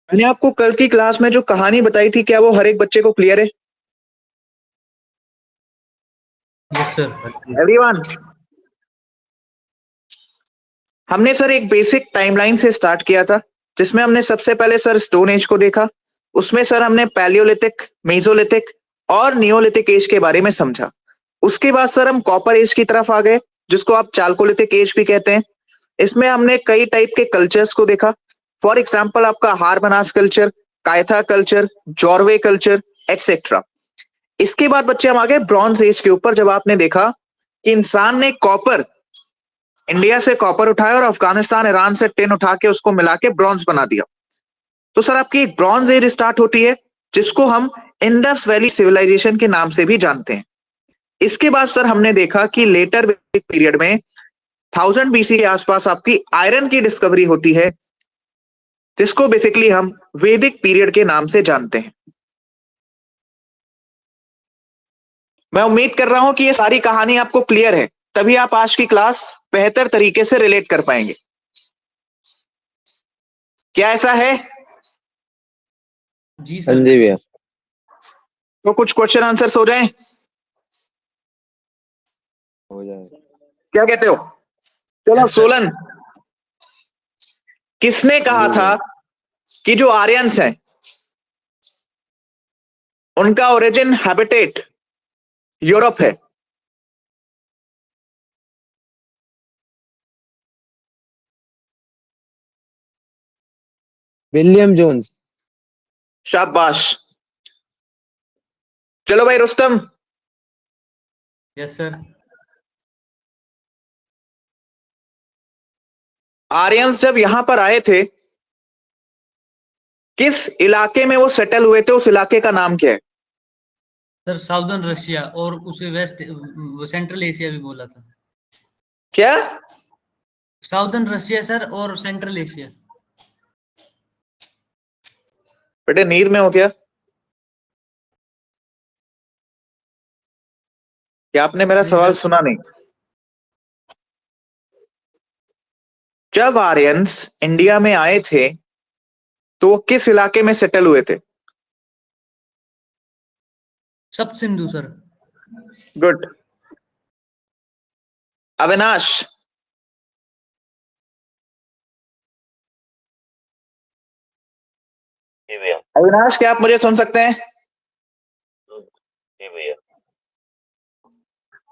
मैंने आपको कल की क्लास में जो कहानी बताई थी, क्या वो हर एक बच्चे को क्लियर है? Yes sir. एवरीवन, हमने सर एक बेसिक टाइमलाइन से स्टार्ट किया था, जिसमें हमने सबसे पहले सर स्टोन एज को देखा। उसमें सर हमने पैलियोलिथिक, मेसोलिथिक और नियोलिथिक एज के बारे में समझा। उसके बाद सर हम कॉपर एज की तरफ आ गए, जिसको आप चालकोलिथिक एज भी कहते हैं। इसमें हमने कई टाइप के कल्चर्स को देखा। फॉर एग्जाम्पल आपका हारमनास culture, Kayatha culture, Jorwe culture, etcetera. इसके बाद बच्चे हम आ गए ब्रॉन्ज एज के ऊपर, जब आपने देखा कि इंसान ने कॉपर, इंडिया से कॉपर उठाया और अफगानिस्तान, ईरान से टिन उठा के उसको मिला के ब्रॉन्ज बना दिया। तो सर आपकी ब्रॉन्ज एज स्टार्ट होती है, जिसको हम इंडस वैली सिविलाइजेशन के नाम से भी जानते हैं। इसके बाद सर हमने देखा कि लेटर वैदिक पीरियड में 1000 बीसी के आसपास आपकी आयरन की डिस्कवरी होती है, जिसको बेसिकली हम वैदिक पीरियड के नाम से जानते हैं। मैं उम्मीद कर रहा हूं कि ये सारी कहानी आपको क्लियर है, तभी आप आज की क्लास बेहतर तरीके से रिलेट कर पाएंगे। क्या ऐसा है? जी हाँ सर। जी भैया। तो कुछ क्वेश्चन आंसर्स हो जाएं? हो जाए। क्या कहते हो? चलो यस सर। सोलन, किसने कहा जी था भैया। कि जो आर्यंस हैं उनका ओरिजिन हैबिटेट यूरोप है? William Jones. शाबाश। चलो भाई रुस्तम, यस सर। आर्यंस जब यहां पर आए थे, किस इलाके में वो सेटल हुए थे? उस इलाके का नाम क्या है? सर साउदर्न रशिया, और उसे वेस्ट सेंट्रल एशिया भी बोला था। क्या? साउदर्न रशिया सर, और सेंट्रल एशिया। बेटे नींद में हो क्या? क्या आपने मेरा जी सवाल सर। सुना नहीं? जब आर्यंस इंडिया में आए थे, तो वो किस इलाके में सेटल हुए थे? सप्त सिंधु सर। गुड। अविनाश, जी भैया। अविनाश क्या आप मुझे सुन सकते हैं? जी भैया।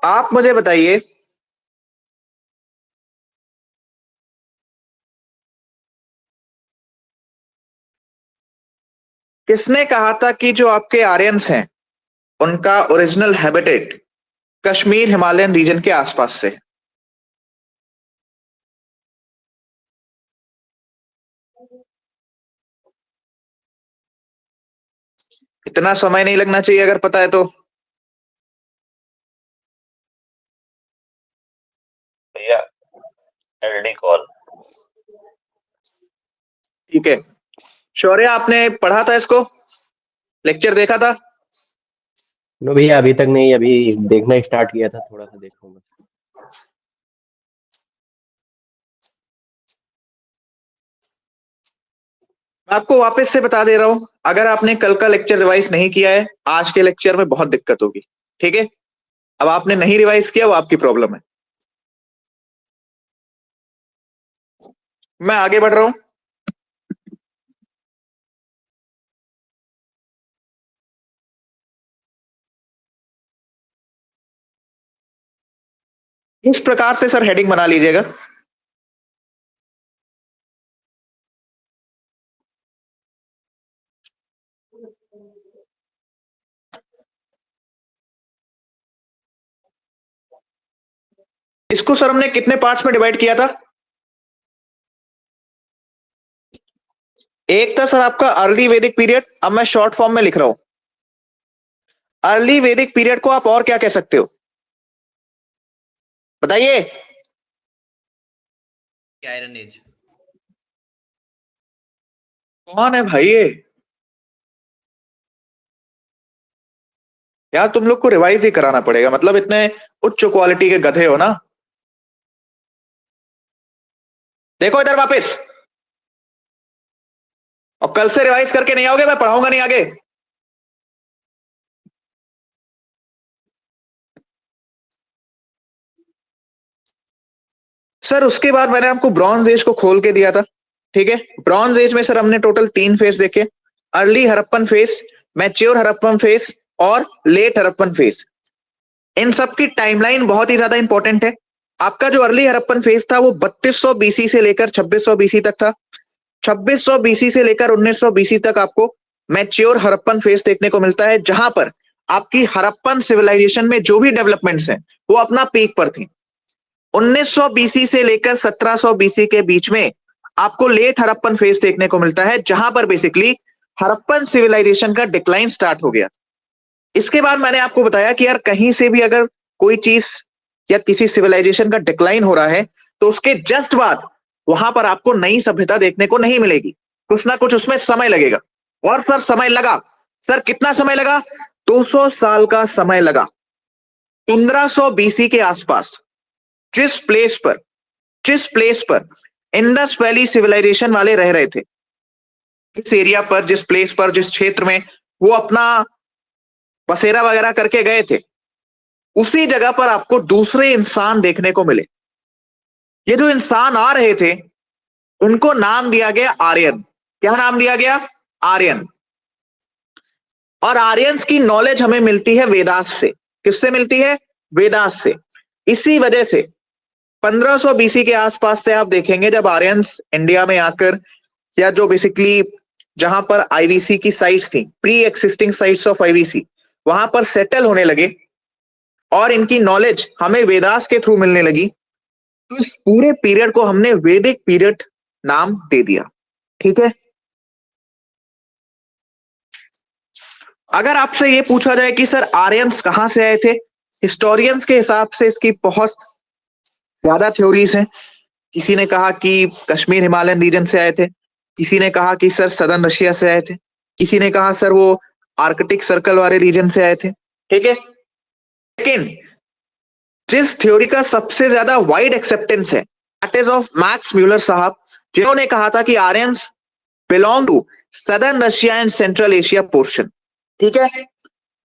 आप मुझे बताइए, किसने कहा था कि जो आपके आर्यंस हैं उनका original habitat Kashmir Himalayan region के आसपास से? इतना समय नहीं लगना चाहिए अगर पता है तो। भैया एलडी कॉल। ठीक है, शौर्य आपने पढ़ा था इसको, लेक्चर देखा था? नो भैया, अभी तक नहीं, अभी देखना स्टार्ट किया था, थोड़ा सा देखूंगा। मैं आपको वापस से बता दे रहा हूं, अगर आपने कल का लेक्चर रिवाइज नहीं किया है, आज के लेक्चर में बहुत दिक्कत होगी। ठीक है, अब आपने नहीं रिवाइज किया, वो आपकी प्रॉब्लम है। मैं आगे बढ़ रहा हूं। इस प्रकार से सर हेडिंग बना लीजिएगा। इसको सर हमने कितने पार्ट्स में डिवाइड किया था? एक था सर आपका अर्ली वैदिक पीरियड, अब मैं शॉर्ट फॉर्म में लिख रहा हूं। अर्ली वैदिक पीरियड को आप और क्या कह सकते हो? बताइए। Iron age. कौन है भाई ये? यार तुम लोग को रिवाइज ही कराना पड़ेगा, मतलब इतने उच्च क्वालिटी के गधे हो ना। देखो इधर वापस, और कल से रिवाइज करके नहीं आओगे, मैं पढ़ाऊंगा नहीं आगे। सर उसके बाद मैंने आपको ब्रॉन्ज एज को खोल के दिया था, ठीक है। ब्रॉन्ज एज में सर हमने टोटल 3 फेज देखे, early Harappan phase, mature Harappan phase और लेट हड़प्पन फेज। इन सब की टाइमलाइन बहुत ही ज्यादा इंपॉर्टेंट है। आपका जो अर्ली हड़प्पन फेज था वो 3200 बीसी से लेकर 2600 बीसी तक था। 2600 बीसी से लेकर 1900 बीसी तक आपको मैच्योर हड़प्पन फेज देखने को मिलता है, जहां पर आपकी हड़प्पन सिविलाइजेशन में जो भी डेवलपमेंट्स हैं वो अपना पीक पर थी। 1900 बीसी से लेकर 1700 बीसी के बीच में आपको लेट हड़प्पन फेज देखने को मिलता है, जहां पर बेसिकली हड़प्पन सिविलाइजेशन का डिक्लाइन स्टार्ट हो गया। इसके बाद मैंने आपको बताया कि यार कहीं से भी अगर कोई चीज या किसी सिविलाइजेशन का डिक्लाइन हो रहा है तो उसके जस्ट बाद वहां पर आपको नई सभ्यता देखने को नहीं मिलेगी, कुछ ना कुछ उसमें समय लगेगा। और सर समय लगा, सर कितना समय लगा? 200 साल का समय लगा। 1500 बीसी के आसपास जिस प्लेस पर इंडस वैली सिविलाइजेशन वाले रह रहे थे, इस एरिया पर, जिस प्लेस पर, जिस क्षेत्र में वो अपना बसेरा वगैरह करके गए थे, उसी जगह पर आपको दूसरे इंसान देखने को मिले। ये जो इंसान आ रहे थे उनको नाम दिया गया आर्यन। क्या नाम दिया गया? आर्यन। और आर्यंस की नॉलेज हमें मिलती है वेदास से। किससे मिलती है? वेदास से। इसी वजह से 1500 बीसी के आसपास से आप देखेंगे जब आर्यंस इंडिया में आकर, या जो बेसिकली जहां पर आईवीसी की साइट्स थी, pre existing sites of IVC, वहां पर सेटल होने लगे और इनकी नॉलेज हमें वेदास के थ्रू मिलने लगी, तो इस पूरे पीरियड को हमने वैदिक पीरियड नाम दे दिया। ठीक है। अगर आपसे ये पूछा जाए कि सर आर्यंस कहां से आए थे, हिस्टोरियंस के हिसाब से इसकी बहुत ज्यादा थ्योरीज हैं। किसी ने कहा कि कश्मीर हिमालयन रीजन से आए थे, किसी ने कहा कि सर सदर्न रशिया से आए थे, किसी ने कहा सर वो आर्कटिक सर्कल वाले रीजन से आए थे। ठीक है। लेकिन जिस थ्योरी का सबसे ज्यादा वाइड एक्सेप्टेंस है, that is of Max Muller साहब, जिन्होंने कहा था कि Aryans belong to southern Russia and central Asia portion. ठीक है।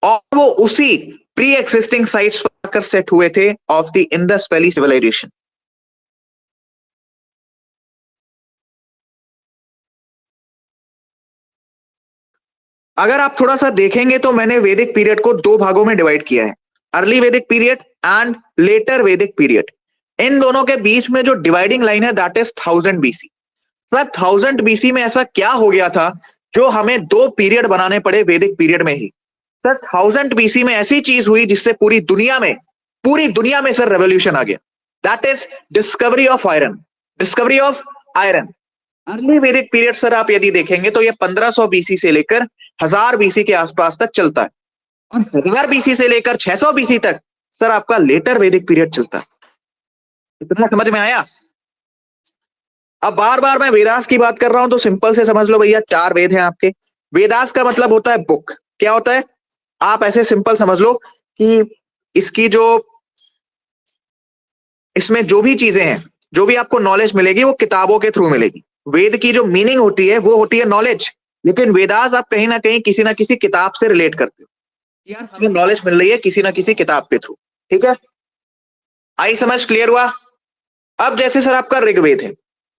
और वो उसी प्री एक्सिस्टिंग साइट्स पर आकर सेट हुए थे of the Indus valley civilisation. अगर आप थोड़ा सा देखेंगे तो मैंने वैदिक पीरियड को 2 भागों में डिवाइड किया है, early Vedic period and later वैदिक पीरियड। इन दोनों के बीच में जो डिवाइडिंग लाइन है that is 1000 BC. Sir 1000 BC में ऐसा क्या हो गया था जो हमें 2 पीरियड बनाने पड़े वैदिक पीरियड में ही? सर 1000 बीसी में ऐसी चीज हुई जिससे पूरी दुनिया में सर रेवोल्यूशन आ गया, that is discovery of iron. Discovery of iron. Early Vedic period sir आप यदि देखेंगे तो ये 1500 बीसी से लेकर 1000 बीसी के आसपास तक चलता है, और 1000 बीसी से लेकर 600 बीसी तक सर आपका लेटर वैदिक पीरियड चलता है। इतना समझ में आया? अब बार बार मैं वेदास की बात कर रहा हूं तो सिंपल से समझ लो भैया, 4 वेद हैं आपके। वेदास का मतलब होता है बुक। क्या होता है? आप ऐसे सिंपल समझ लो कि इसकी जो इसमें जो भी चीजें हैं, जो भी आपको नॉलेज मिलेगी वो किताबों के थ्रू मिलेगी। वेद की जो मीनिंग होती है वो होती है नॉलेज, लेकिन वेदास आप कहीं ना कहीं किसी ना किसी किताब से रिलेट करते हो। यार हमें नॉलेज मिल रही है किसी ना किसी किताब के थ्रू। ठीक है। आई समझ? क्लियर हुआ? अब जैसे सर आपका ऋग्वेद है,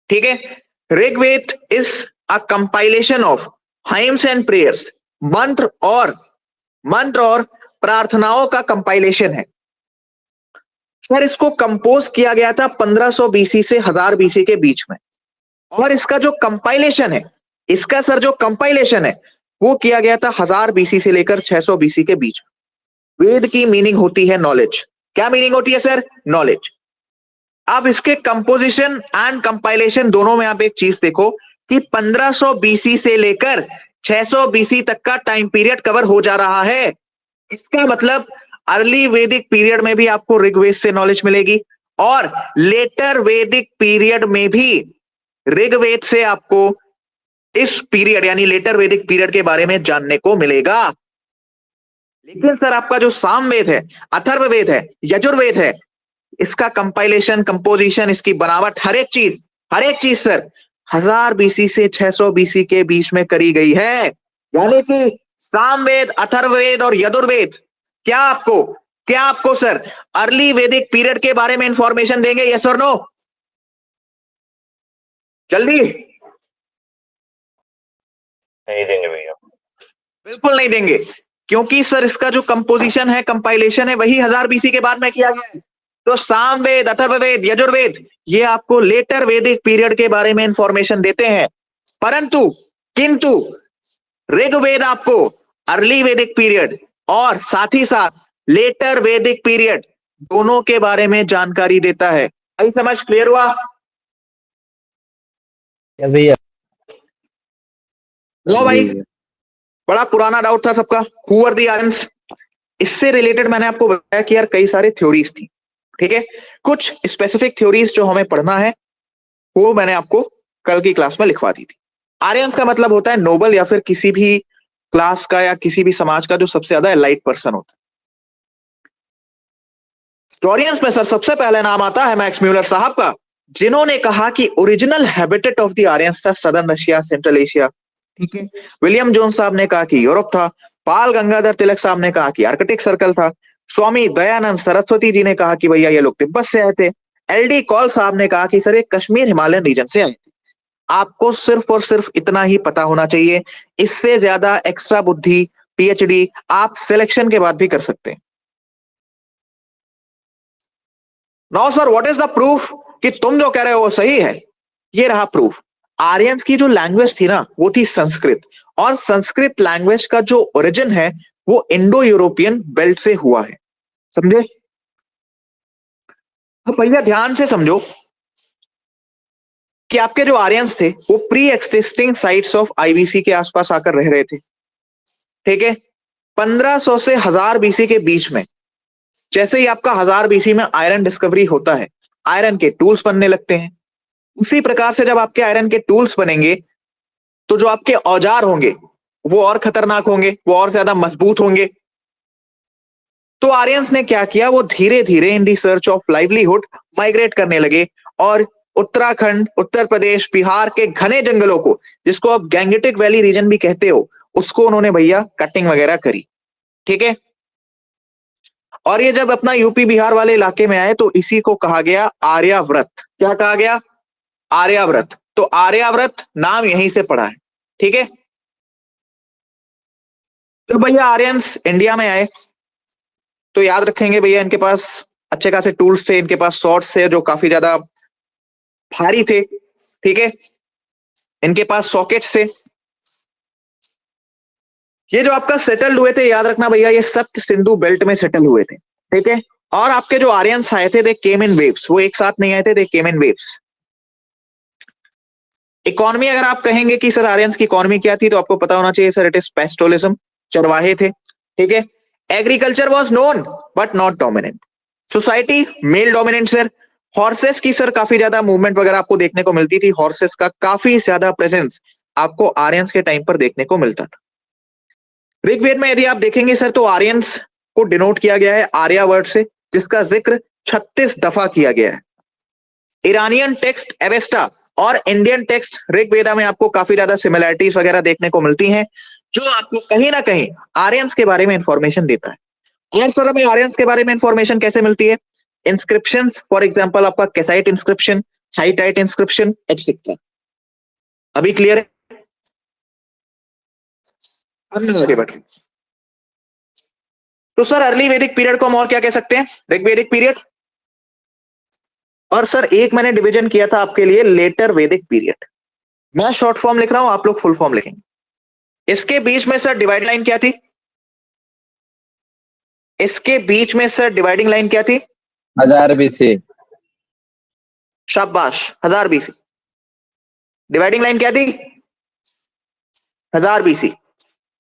ठीक है। Rigveda is a compilation of hymns and prayers. मंत्र और प्रार्थनाओं का कंपाइलेशन है। सर इसको कंपोज किया गया था 1500 बीसी से 1000 बीसी के बीच में, और इसका जो कंपाइलेशन है वो किया गया था 1000 बीसी से लेकर 600 बीसी के बीच में। वेद की मीनिंग होती है नॉलेज। क्या मीनिंग होती है सर? नॉलेज। अब इसके कंपोजिशन एंड कंपाइलेशन दोनों में आप एक चीज देखो कि 1500 बीसी से लेकर 600 बीसी तक का टाइम पीरियड कवर हो जा रहा है। इसका मतलब अर्ली वैदिक पीरियड में भी आपको ऋग्वेद से नॉलेज मिलेगी, और लेटर वैदिक पीरियड में भी ऋग्वेद से आपको इस पीरियड यानी लेटर वैदिक पीरियड के बारे में जानने को मिलेगा। लेकिन सर आपका जो सामवेद है, अथर्ववेद है, यजुर्वेद है, इसका कंपाइलेशन, कंपोजिशन, इसकी बनावट, हर एक चीज सर 1000 बीसी से 600 बीसी के बीच में करी गई है। यानी कि सामवेद, अथर्ववेद और यजुर्वेद क्या आपको सर अर्ली वैदिक पीरियड के बारे में इंफॉर्मेशन देंगे? यस और नो? जल्दी। नहीं देंगे भैया। बिल्कुल नहीं देंगे, क्योंकि सर इसका जो कंपोजिशन है, कंपाइलेशन है, वही 1000 बीसी के बाद में किया गया है। तो सामवेद, अथर्ववेद, यजुर्वेद ये आपको लेटर वैदिक पीरियड के बारे में इंफॉर्मेशन देते हैं, किंतु ऋग्वेद आपको अर्ली वैदिक पीरियड और साथ ही साथ लेटर वैदिक पीरियड दोनों के बारे में जानकारी देता है। आई समझ क्लियर हुआ? भैया लो भाई, बड़ा पुराना डाउट था सबका, हु आर द आर्यंस। इससे रिलेटेड मैंने आपको बताया कि यार कई सारे थ्योरीज थी, ठीक है। कुछ स्पेसिफिक थ्योरीज जो हमें पढ़ना है वो मैंने आपको कल की क्लास में लिखवा दी थी। आर्यंस का मतलब होता है नोबल या फिर किसी भी क्लास का या किसी भी समाज का जो सबसे ज्यादा एलाइट पर्सन होता है। हिस्टोरियंस में सर सबसे पहले नाम आता है मैक्स म्यूलर साहब का, जिन्होंने कहा कि original habitat of the Aryans था सदर्न रशिया, सेंट्रल एशिया, ठीक है। विलियम जोन्स साहब ने कहा कि यूरोप था। पाल गंगाधर तिलक साहब ने कहा कि आर्कटिक सर्कल था। स्वामी दयानंद सरस्वती जी ने कहा कि भैया ये लोग तिब्बत से आए थे। एलडी कॉल साहब ने कहा कि सर ये कश्मीर हिमालयन रीजन से आए थे। आपको सिर्फ और सिर्फ इतना ही पता होना चाहिए, इससे ज्यादा एक्स्ट्रा बुद्धि, पीएचडी आप सिलेक्शन के बाद भी कर सकते हैं। Now sir what is the proof कि तुम जो कह रहे हो वो सही है? ये रहा प्रूफ। आर्यंस की जो लैंग्वेज थी ना वो थी संस्कृत, और संस्कृत लैंग्वेज का जो ओरिजिन है वो इंडो यूरोपियन बेल्ट से हुआ है। समझे? तो भैया ध्यान से समझो कि आपके जो आर्यंस थे वो pre existing sites of IVC के आसपास आकर रह रहे थे, ठीक है। 1500 से 1000 बीसी के बीच में जैसे ही आपका 1000 बीसी में आयरन डिस्कवरी होता है, आयरन के टूल्स बनने लगते हैं। उसी प्रकार से जब आपके आयरन के टूल्स बनेंगे तो जो आपके औजार होंगे वो और खतरनाक होंगे, वो और ज्यादा मजबूत होंगे। तो आर्यंस ने क्या किया, वो धीरे धीरे in the search of livelihood migrate करने लगे और उत्तराखंड, उत्तर प्रदेश, बिहार के घने जंगलों को, जिसको आप गैंगेटिक वैली रीजन भी कहते हो, उसको उन्होंने भैया कटिंग वगैरह करी, ठीक है। और ये जब अपना यूपी बिहार वाले इलाके में आए तो इसी को कहा गया आर्याव्रत। क्या कहा गया? आर्याव्रत। तो आर्याव्रत नाम यहीं से पड़ा है, ठीक है। तो भैया आर्यंस इंडिया में आए तो याद रखेंगे भैया इनके पास अच्छे खासे टूल्स थे, इनके पास सॉर्ड्स थे जो काफी ज्यादा भारी थे, ठीक है। इनके पास सॉकेट्स थे। ये जो आपका सेटल्ड हुए थे, याद रखना भैया ये सप्त सिंधु बेल्ट में सेटल हुए थे, ठीक है। और आपके जो आर्यंस आए थे दे केम इन वेव्स, वो एक साथ नहीं आए थे, दे केम इन वेव्स। इकोनॉमी अगर आप कहेंगे कि सर आर्यंस की इकोनॉमी क्या थी, तो आपको पता होना चाहिए सर इट इज पेस्टोलिज्म, चरवाहे थे, ठीक है। Agriculture was known but not dominant. Society male dominant sir. Horses की सर काफी ज्यादा मूवमेंट वगैरह आपको देखने को मिलती थी, हॉर्सेस का काफी ज्यादा प्रेजेंस आपको आर्यंस के टाइम पर देखने को मिलता था। ऋग्वेद में यदि आप देखेंगे सर तो आर्यंस को डिनोट किया गया है आर्या वर्ड से, जिसका जिक्र 36 दफा किया गया है। ईरानियन टेक्स्ट एवेस्टा और इंडियन टेक्स्ट ऋग्वेदा में आपको काफी ज्यादा सिमिलैरिटीज वगैरह देखने को मिलती हैं, जो आपको कहीं ना कहीं आर्यंस के बारे में इंफॉर्मेशन देता है। और सर हमें आर्यंस के बारे में इंफॉर्मेशन कैसे मिलती है? इंस्क्रिप्शन, फॉर एग्जाम्पल आपका कैसाइट इंस्क्रिप्शन, हाइटाइट इंस्क्रिप्शन एटसेट्रा। अभी क्लियर है? आगे बढ़। तो सर अर्ली वैदिक पीरियड को हम और क्या कह सकते हैं? ऋग्वेदिक पीरियड। और सर एक मैंने डिवीजन किया था आपके लिए लेटर वैदिक पीरियड। मैं शॉर्ट फॉर्म लिख रहा हूं, आप लोग फुल फॉर्म लिखेंगे। इसके बीच में सर डिवाइड लाइन क्या थी? इसके बीच में सर डिवाइडिंग लाइन क्या थी? 1000 बीसी। शाबाश, 1000 बीसी। डिवाइडिंग लाइन क्या थी? 1000 बीसी।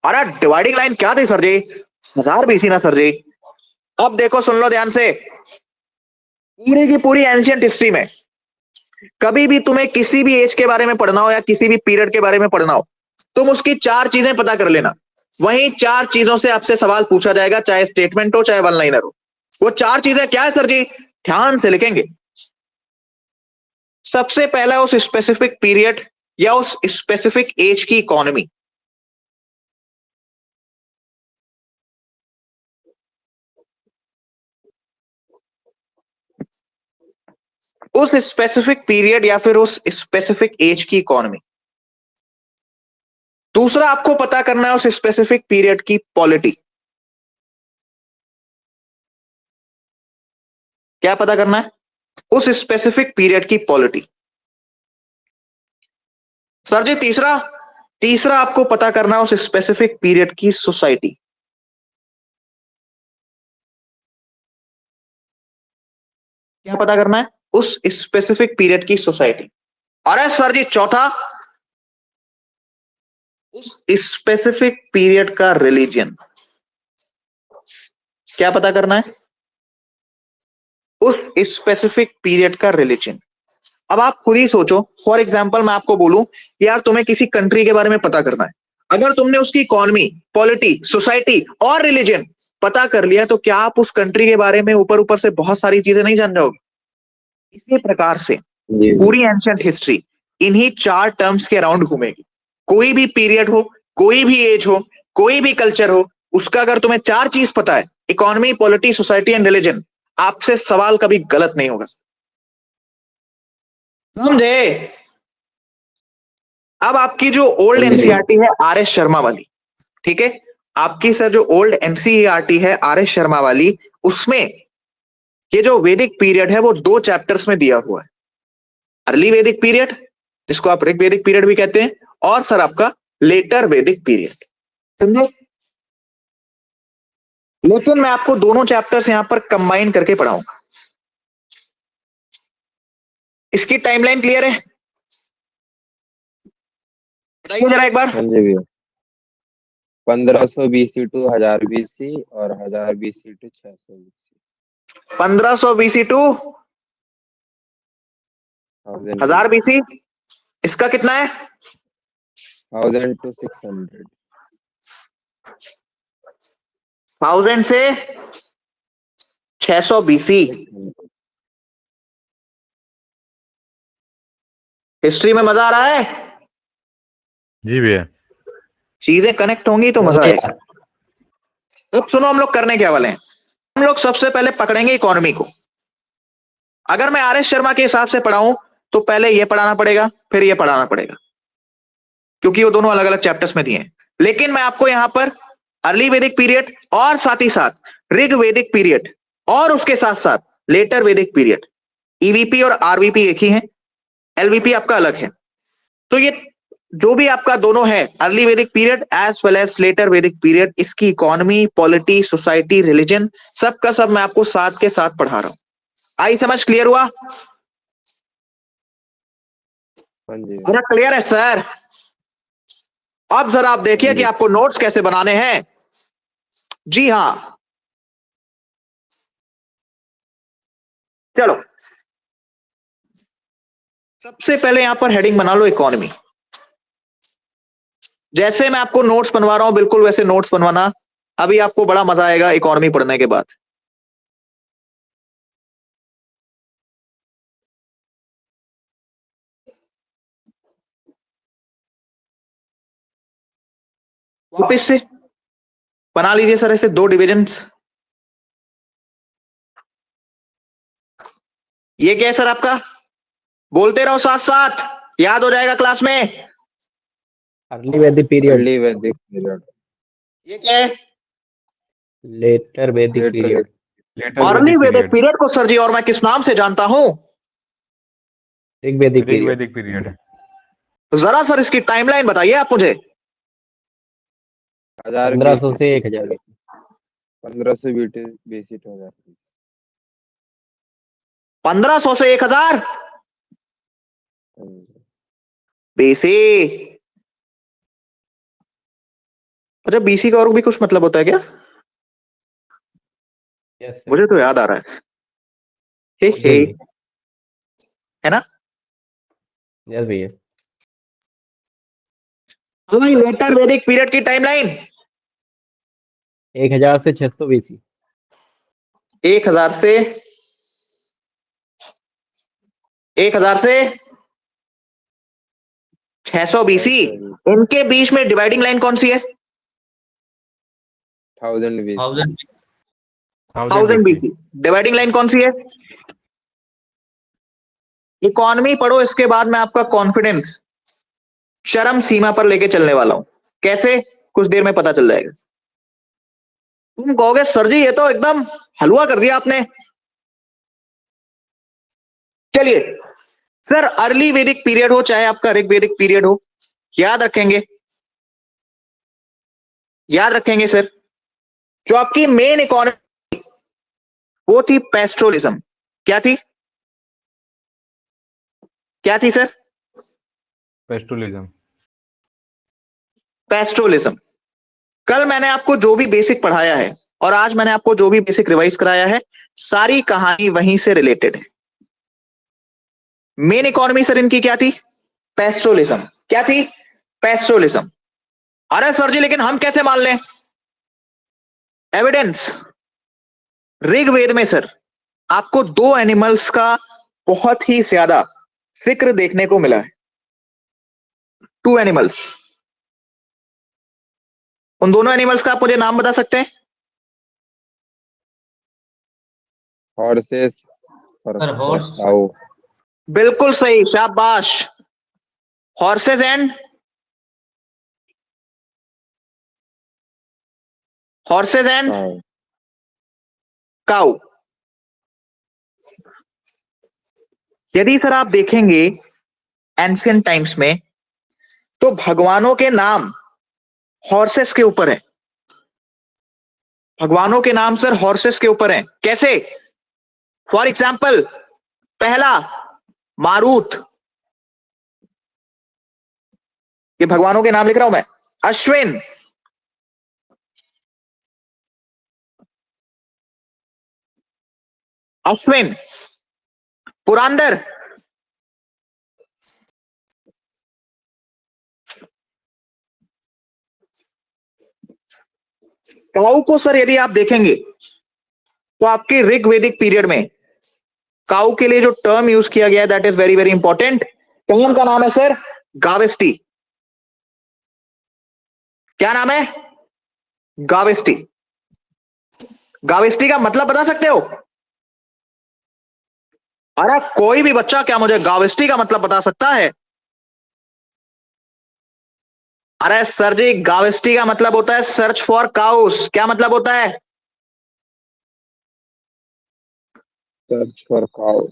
अरे डिवाइडिंग लाइन क्या थी सर जी? 1000 बीसी ना सर जी। अब देखो, सुन लो ध्यान से, पूरी की पूरी एंशिएंट हिस्ट्री में कभी भी तुम्हें किसी भी एज के बारे में पढ़ना हो या किसी भी पीरियड के बारे में पढ़ना हो, तुम उसकी 4 चीजें पता कर लेना। वहीं 4 चीजों से आपसे सवाल पूछा जाएगा, चाहे स्टेटमेंट हो चाहे वन लाइनर हो। वो 4 चीजें क्या है सर जी? ध्यान से लिखेंगे। सबसे पहला उस स्पेसिफिक पीरियड या उस स्पेसिफिक एज की इकोनॉमी? उस स्पेसिफिक पीरियड या फिर उस स्पेसिफिक एज की इकोनॉमी। दूसरा आपको पता करना है उस स्पेसिफिक पीरियड की पॉलिटी। क्या पता करना है? उस स्पेसिफिक पीरियड की पॉलिटी। सर जी तीसरा तीसरा आपको पता करना है उस स्पेसिफिक पीरियड की सोसाइटी। क्या पता करना है? उस स्पेसिफिक पीरियड की सोसाइटी। अरे सर जी चौथा, उस स्पेसिफिक पीरियड का रिलीजन। क्या पता करना है? उस स्पेसिफिक पीरियड का रिलीजन। अब आप खुद ही सोचो, फॉर एग्जाम्पल मैं आपको बोलूं कि यार तुम्हें किसी कंट्री के बारे में पता करना है, अगर तुमने उसकी इकोनॉमी, पॉलिटी, सोसाइटी और रिलीजन पता कर लिया तो क्या आप उस कंट्री के बारे में ऊपर ऊपर से बहुत सारी चीजें नहीं जान जाओगे? इसी प्रकार से जी पूरी एंशिएंट हिस्ट्री इन्हीं चार टर्म्स के अराउंड घूमेगी। कोई भी पीरियड हो, कोई भी एज हो, कोई भी कल्चर हो, उसका अगर तुम्हें चार चीज पता है, economy, polity, society and religion, आपसे सवाल कभी गलत नहीं होगा। समझे? अब आपकी जो ओल्ड हाँ जी भैया। एनसीईआरटी है आर एस शर्मा वाली, ठीक है, आपकी सर जो ओल्ड एनसीईआरटी है आर एस शर्मा वाली, उसमें ये जो वैदिक पीरियड है वो दो चैप्टर्स में दिया हुआ है। अर्ली वैदिक पीरियड, जिसको आप ऋग वैदिक पीरियड भी कहते हैं, और सर आपका लेटर वैदिक पीरियड। समझे? लेकिन मैं आपको दोनों चैप्टर्स यहां पर कंबाइन करके पढ़ाऊंगा। इसकी टाइमलाइन क्लियर है? बताइए जरा एक बार। हाँ जी भैया। 1500 BC टू 1000 BC और 1000 BC to 600 BC। 1500 BC to 1000 BC। BC, इसका कितना है? 1000 टू 600। 1000 से 600 बीसी। 600। हिस्ट्री में मजा आ रहा है? जी भैया। चीजें कनेक्ट होंगी तो मजा आएगा। अब सुनो हम लोग करने क्या वाले हैं। हम लोग सबसे पहले पकड़ेंगे इकोनॉमी को। अगर मैं आर एस शर्मा के हिसाब से पढ़ाऊं तो पहले ये पढ़ाना पड़ेगा, फिर ये पढ़ाना पड़ेगा, क्योंकि वो दोनों अलग अलग चैप्टर्स में दिए हैं। लेकिन मैं आपको यहां पर अर्ली वैदिक पीरियड और साथ ही साथ ऋग वैदिक पीरियड और उसके साथ साथ लेटर वैदिक पीरियड, ईवीपी और आरवीपी एक ही है, एलवीपी आपका अलग है। तो ये जो भी आपका दोनों है, early Vedic period as well as later वैदिक पीरियड, इसकी इकोनॉमी, पॉलिटी, सोसाइटी, रिलीजन, सब का सब मैं आपको साथ के साथ पढ़ा रहा हूं। आई समझ? क्लियर हुआ? हाँ जी। अरे क्लियर है सर। अब जरा आप देखिए कि आपको नोट्स कैसे बनाने हैं। जी हां, चलो सबसे पहले यहां पर हेडिंग बना लो इकोनॉमी। जैसे मैं आपको नोट्स बनवा रहा हूं बिल्कुल वैसे नोट्स बनवाना। अभी आपको बड़ा मजा आएगा इकोनॉमी पढ़ने के बाद। वापिस से बना लीजिए सर ऐसे दो डिविजन्स। ये क्या है सर आपका? बोलते रहो साथ साथ, याद हो जाएगा क्लास में। Early Vedic period, early Vedic period. ये क्या है? लेटर वैदिक पीरियड, अर्ली वैदिक पीरियड को सर जी और मैं किस नाम से जानता हूं? ऋग वैदिक ऋग पीरियड। वैदिक पीरियड। जरा सर इसकी टाइमलाइन बताइए आप मुझे। 1000 1500 BC। से 1000 1500 BC टू 1000 BC। 1500 से 1000 हाँ जी। बीसी। अच्छा बीसी का और भी कुछ मतलब होता है क्या? Yes sir. मुझे तो याद आ रहा है। मुझे हे भी। है ना? यस भैया। तो भाई लेटर वैदिक पीरियड की टाइमलाइन 1000 से 600 बीसी। 1000 से 1000 से 600 बीसी। इनके बीच में डिवाइडिंग लाइन कौन सी है? 1000 BC। 1000 बीसी। डिवाइडिंग लाइन कौन सी है? इकोनॉमी पढ़ो, इसके बाद मैं आपका कॉन्फिडेंस चरम सीमा पर लेके चलने वाला हूं। कैसे? कुछ देर में पता चल जाएगा। तुम कहोगे सर जी ये तो एकदम हलवा कर दिया आपने। चलिए सर, अर्ली वैदिक पीरियड हो चाहे आपका ऋग वैदिक पीरियड हो, याद रखेंगे, याद रखेंगे सर, जो आपकी मेन इकोनॉमी वो थी पेस्ट्रोलिज्म। क्या थी? क्या थी सर? पेस्टोलिज्म। पेस्ट्रोलिज्म। कल मैंने आपको जो भी बेसिक पढ़ाया है और आज मैंने आपको जो भी बेसिक रिवाइज कराया है, सारी कहानी वहीं से रिलेटेड है। मेन इकोनॉमी सर इनकी क्या थी? पेस्ट्रोलिज्म। क्या थी? पेस्ट्रोलिज्म। अरे सर जी लेकिन हम कैसे मान लें? एविडेंस। ऋग्वेद में सर आपको दो एनिमल्स का बहुत ही ज्यादा जिक्र देखने को मिला है। 2 एनिमल्स। उन दोनों एनिमल्स का आप मुझे नाम बता सकते हैं? हॉर्सेस और सर हॉर्स। काऊ। बिल्कुल सही, शाबाश। हॉर्सेस एंड काऊ। काऊ। यदि सर आप देखेंगे एंशियंट टाइम्स में, तो भगवानों के नाम हॉर्सेस के ऊपर है। भगवानों के नाम सर हॉर्सेस के ऊपर हैं। कैसे? फॉर एग्जाम्पल, पहला मारुत, ये भगवानों के नाम लिख रहा हूं मैं। अश्विन, अश्विन, पुरंदर, काऊ को सर यदि आप देखेंगे तो आपके ऋग्वेदिक पीरियड में काऊ के लिए जो टर्म यूज किया गया है that is very very important. Term का नाम है सर गावेस्टी। क्या नाम है? गावेस्टी। गावेस्टी का मतलब बता सकते हो? अरे कोई भी बच्चा क्या मुझे गावेस्टी का मतलब बता सकता है? अरे सर जी, गावेस्टी का मतलब होता है सर्च फॉर काउस। क्या मतलब होता है? Search for cow.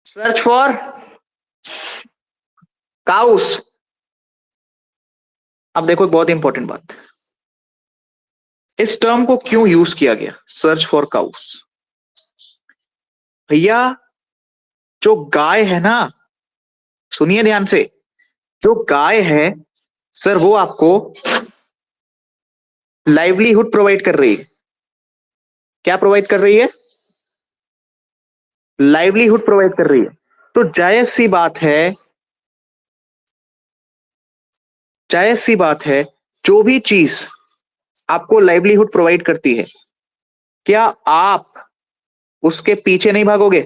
Search for cows. अब देखो एक बहुत इंपॉर्टेंट बात, इस टर्म को क्यों यूज किया गया, सर्च फॉर काउस? भैया जो गाय है ना, सुनिए ध्यान से, जो गाय है सर वो आपको लाइवलीहुड प्रोवाइड कर रही है। क्या प्रोवाइड कर रही है? लाइवलीहुड प्रोवाइड कर रही है। तो जायज सी बात है, जायज सी बात है, जो भी चीज आपको लाइवलीहुड प्रोवाइड करती है, क्या आप उसके पीछे नहीं भागोगे?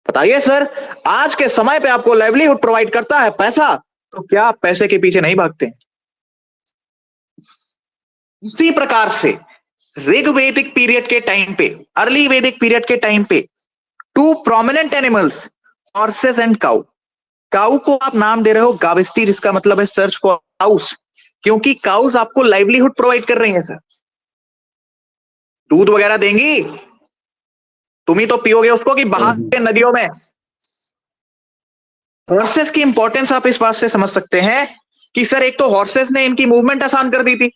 बताइए सर, आज के समय पे आपको लाइवलीहुड प्रोवाइड करता है पैसा, तो क्या आप पैसे के पीछे नहीं भागते? उसी प्रकार से ऋग्वेदिक पीरियड के टाइम पे, अर्ली वैदिक पीरियड के टाइम पे 2 prominent animals, horses and cow. Cow को आप नाम दे रहे हो गाविस्टी, जिसका मतलब है सर्च फॉर काउस, क्योंकि काउस आपको लाइवलीहुड प्रोवाइड कर रही है सर। दूध वगैरह देंगी, तुम ही तो पियोगे उसको कि बहा के नदियों में। हॉर्सेस की इंपॉर्टेंस आप इस बात से समझ सकते हैं कि सर एक तो हॉर्सेस ने इनकी मूवमेंट आसान कर दी थी,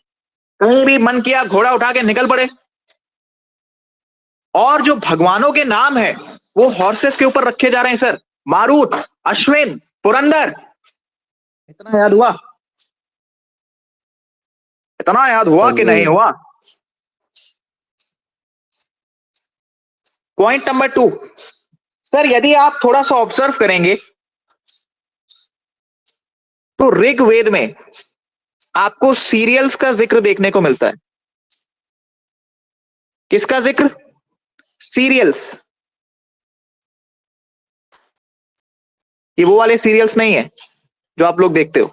कहीं भी मन किया घोड़ा उठा के निकल पड़े। और जो भगवानों के नाम है वो हॉर्सेस के ऊपर रखे जा रहे हैं सर, मारुत, अश्विन, पुरंदर। इतना याद हुआ? इतना याद हुआ कि नहीं हुआ? पॉइंट नंबर 2 सर, यदि आप थोड़ा सा ऑब्जर्व करेंगे तो ऋग्वेद में आपको सीरियल्स का जिक्र देखने को मिलता है। किसका जिक्र? सीरियल्स। ये वो वाले सीरियल्स नहीं है जो आप लोग देखते हो।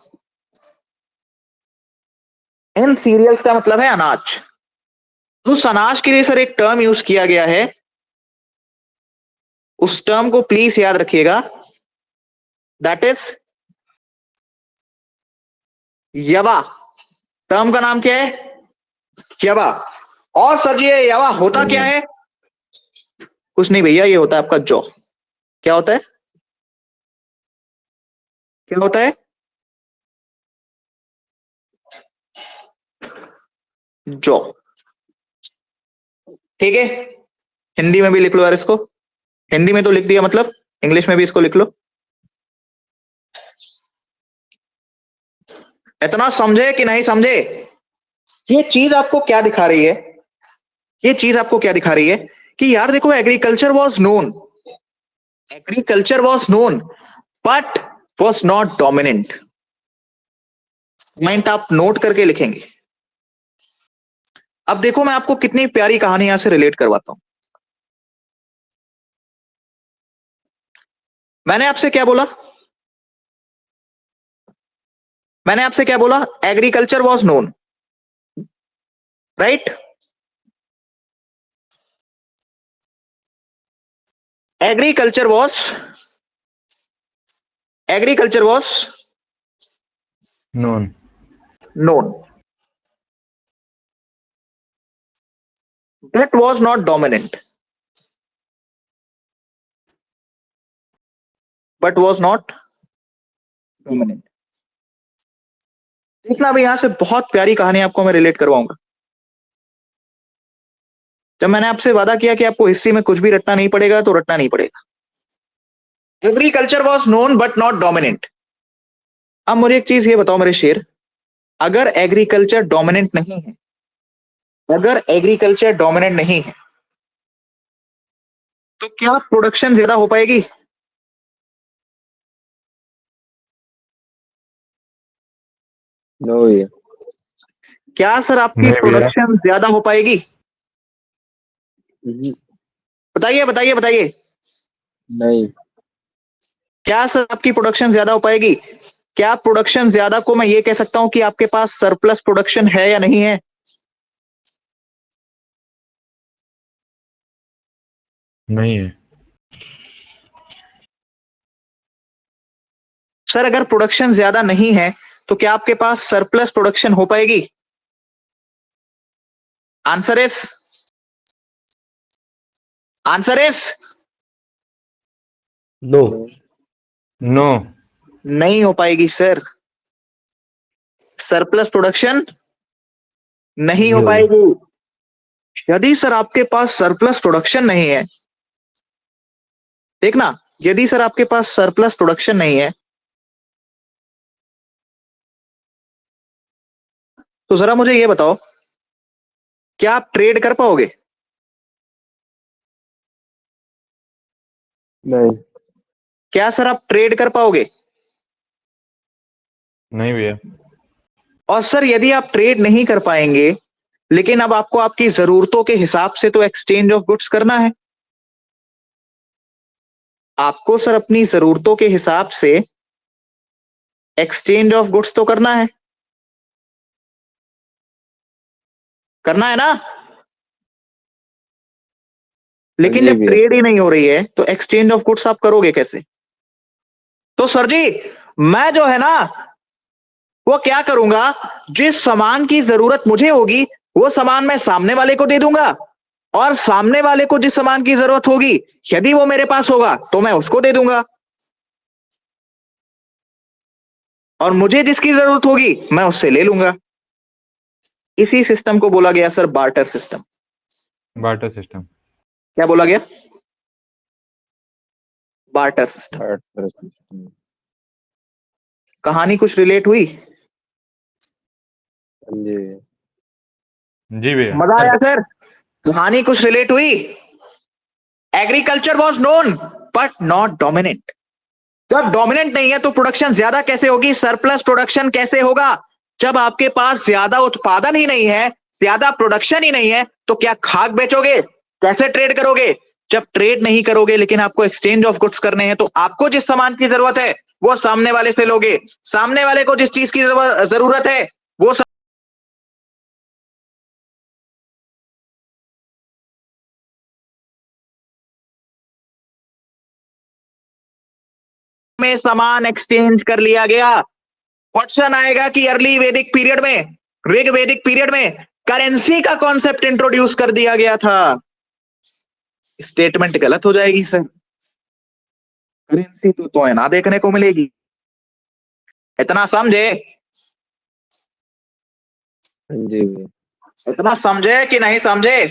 इन सीरियल्स का मतलब है अनाज। उस अनाज के लिए सर एक टर्म यूज किया गया है, उस टर्म को प्लीज याद रखिएगा, दैट इज यवा। टर्म का नाम क्या है? यवा। और सर जी ये यवा होता क्या है? कुछ नहीं भैया, ये होता है आपका जौ। क्या होता है? क्या होता है? जौ। ठीक है, हिंदी में भी लिख लो यार इसको। हिंदी में तो लिख दिया, मतलब इंग्लिश में भी इसको लिख लो। इतना समझे कि नहीं समझे? ये चीज आपको क्या दिखा रही है? ये चीज आपको क्या दिखा रही है कि यार देखो, agriculture was known, agriculture was known but was not dominant. Point आप नोट करके लिखेंगे। अब देखो मैं आपको कितनी प्यारी कहानी यहां से रिलेट करवाता हूं। मैंने आपसे क्या बोला? मैंने आपसे क्या बोला? Agriculture was known, right? Agriculture was known, known, that was not dominant, but was not dominant। देखना अभी यहां से बहुत प्यारी कहानी आपको मैं रिलेट करवाऊंगा। जब मैंने आपसे वादा किया कि आपको हिस्ट्री में कुछ भी रटना नहीं पड़ेगा, तो रटना नहीं पड़ेगा। Agriculture was known but not dominant. अब मुझे एक चीज ये बताओ मेरे शेर, अगर एग्रीकल्चर डोमिनेंट नहीं है, अगर एग्रीकल्चर डोमिनेंट नहीं है, तो क्या प्रोडक्शन ज्यादा हो पाएगी? नो भैया। क्या सर आपकी नहीं भैया। प्रोडक्शन ज्यादा हो पाएगी? हम्म, बताइए बताइए बताइए, नहीं। क्या सर आपकी प्रोडक्शन ज्यादा हो पाएगी? क्या प्रोडक्शन ज्यादा को मैं ये कह सकता हूं कि आपके पास सरप्लस प्रोडक्शन है या नहीं है? नहीं है। सर अगर प्रोडक्शन ज्यादा नहीं है तो क्या आपके पास सरप्लस प्रोडक्शन हो पाएगी? Answer is no. नो। नहीं हो पाएगी सर। सरप्लस प्रोडक्शन नहीं हो नहीं होगी। पाएगी। यदि सर आपके पास सरप्लस प्रोडक्शन नहीं है, देखना, यदि सर आपके पास सरप्लस प्रोडक्शन नहीं है, तो जरा मुझे ये बताओ, क्या आप ट्रेड कर पाओगे? नहीं। क्या सर आप ट्रेड कर पाओगे? नहीं भैया। और सर यदि आप ट्रेड नहीं कर पाएंगे, लेकिन अब आपको आपकी जरूरतों के हिसाब से तो एक्सचेंज ऑफ गुड्स करना है। आपको सर अपनी जरूरतों के हिसाब से एक्सचेंज ऑफ गुड्स तो करना है, करना है ना? लेकिन जी जब भैया। ट्रेड ही नहीं हो रही है तो एक्सचेंज ऑफ गुड्स आप करोगे कैसे? तो सर जी मैं जो है ना, वो क्या करूंगा, जिस सामान की जरूरत मुझे होगी वो सामान मैं सामने वाले को दे दूंगा, और सामने वाले को जिस सामान की जरूरत होगी, यदि वो मेरे पास होगा तो मैं उसको दे दूंगा, और मुझे जिसकी जरूरत होगी मैं उससे ले लूंगा। इसी सिस्टम को बोला गया sir barter system. Barter system. क्या बोला गया? Barter system. Barter system. कहानी कुछ रिलेट हुई? जी। जी भैया। मजा आया सर? कहानी कुछ रिलेट हुई? Agriculture was known but not dominant. जब डोमिनेंट नहीं है तो प्रोडक्शन ज्यादा कैसे होगी, सरप्लस प्रोडक्शन कैसे होगा? जब आपके पास ज्यादा उत्पादन ही नहीं है, ज्यादा प्रोडक्शन ही नहीं है, तो क्या खाक बेचोगे? कैसे ट्रेड करोगे? जब ट्रेड नहीं करोगे लेकिन आपको एक्सचेंज ऑफ गुड्स करने हैं, तो आपको जिस सामान की जरूरत है वो सामने वाले से लोगे, सामने वाले को जिस चीज की जरूरत है वो में सामान एक्सचेंज कर लिया गया। क्वेश्चन आएगा कि अर्ली वैदिक पीरियड में, ऋग वैदिक पीरियड में करेंसी का कॉन्सेप्ट इंट्रोड्यूस कर दिया गया था। स्टेटमेंट गलत हो जाएगी सर, करेंसी तो है ना देखने को मिलेगी। इतना समझे? हाँ जी भैया। इतना समझे कि नहीं समझे?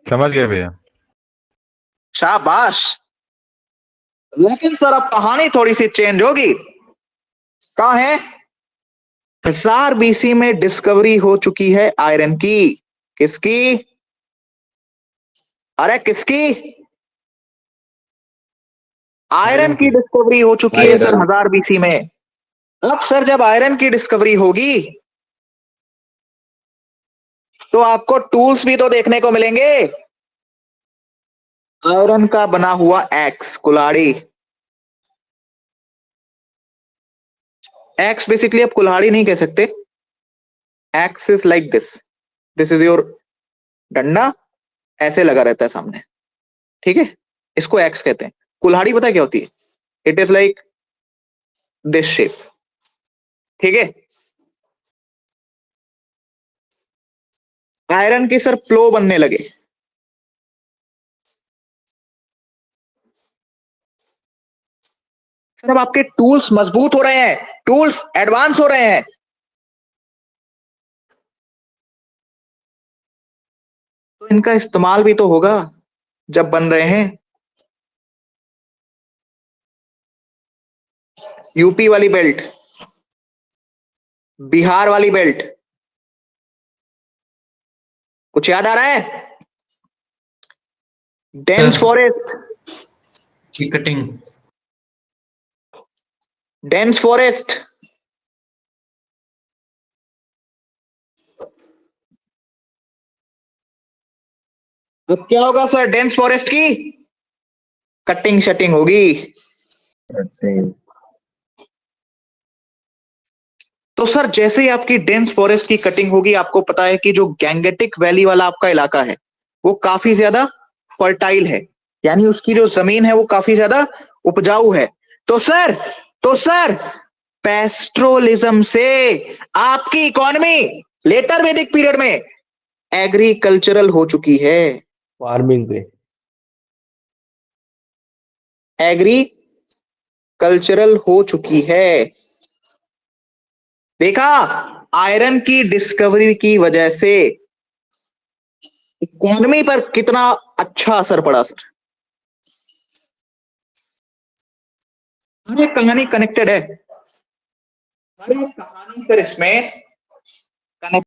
समझ गए भैया। शाबाश। लेकिन सर अब कहानी थोड़ी सी चेंज होगी। कहां है? 1000 बीसी में डिस्कवरी हो चुकी है आयरन की। किसकी? अरे किसकी? आयरन की डिस्कवरी हो चुकी है सर आयरन। 1000 बीसी में। अब सर जब आयरन की डिस्कवरी होगी तो आपको टूल्स भी तो देखने को मिलेंगे। आयरन का बना हुआ एक्स, कुल्हाड़ी। एक्स बेसिकली आप कुल्हाड़ी नहीं कह सकते। X is like this, this is your डंडा, ऐसे लगा रहता है सामने, ठीक है? इसको एक्स कहते हैं। कुल्हाड़ी पता है क्या होती है? It is like this shape, ठीक है? आयरन के सर प्लो बनने लगे। सर अब आपके टूल्स मजबूत हो रहे हैं, टूल्स एडवांस हो रहे हैं, तो इनका इस्तेमाल भी तो होगा जब बन रहे हैं। यूपी वाली बेल्ट, बिहार वाली बेल्ट, कुछ याद आ रहा है? डेंस फॉरेस्ट, की कटिंग। डेंस फॉरेस्ट, अब क्या होगा सर? डेंस फॉरेस्ट की कटिंग शटिंग होगी। तो सर जैसे ही आपकी डेंस फॉरेस्ट की कटिंग होगी, आपको पता है कि जो गैंगेटिक वैली वाला आपका इलाका है वो काफी ज्यादा फर्टाइल है, यानी उसकी जो जमीन है वो काफी ज्यादा उपजाऊ है। तो सर तो सर पेस्ट्रोलिज्म से आपकी इकोनॉमी लेटर वैदिक पीरियड में एग्रीकल्चरल हो चुकी है। फार्मिंग पे। एग्रीकल्चरल हो चुकी है। देखा, आयरन की डिस्कवरी की वजह से इकोनॉमी पर कितना अच्छा असर पड़ा सर। हर एक कहानी कनेक्टेड है, हर एक कहानी सर इसमें कनेक्ट।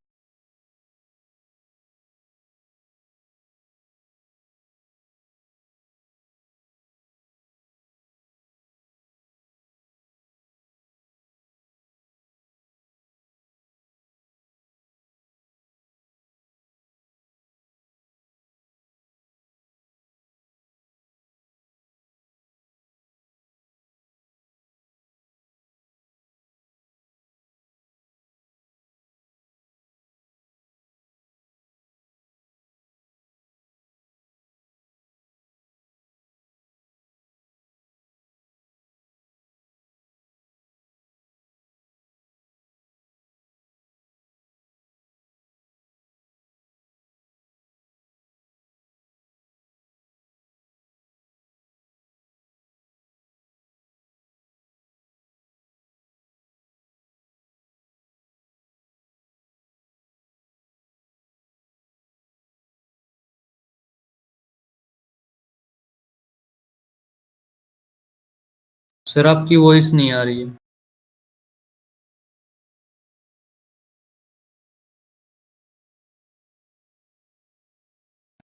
सर आपकी वॉइस नहीं आ रही है।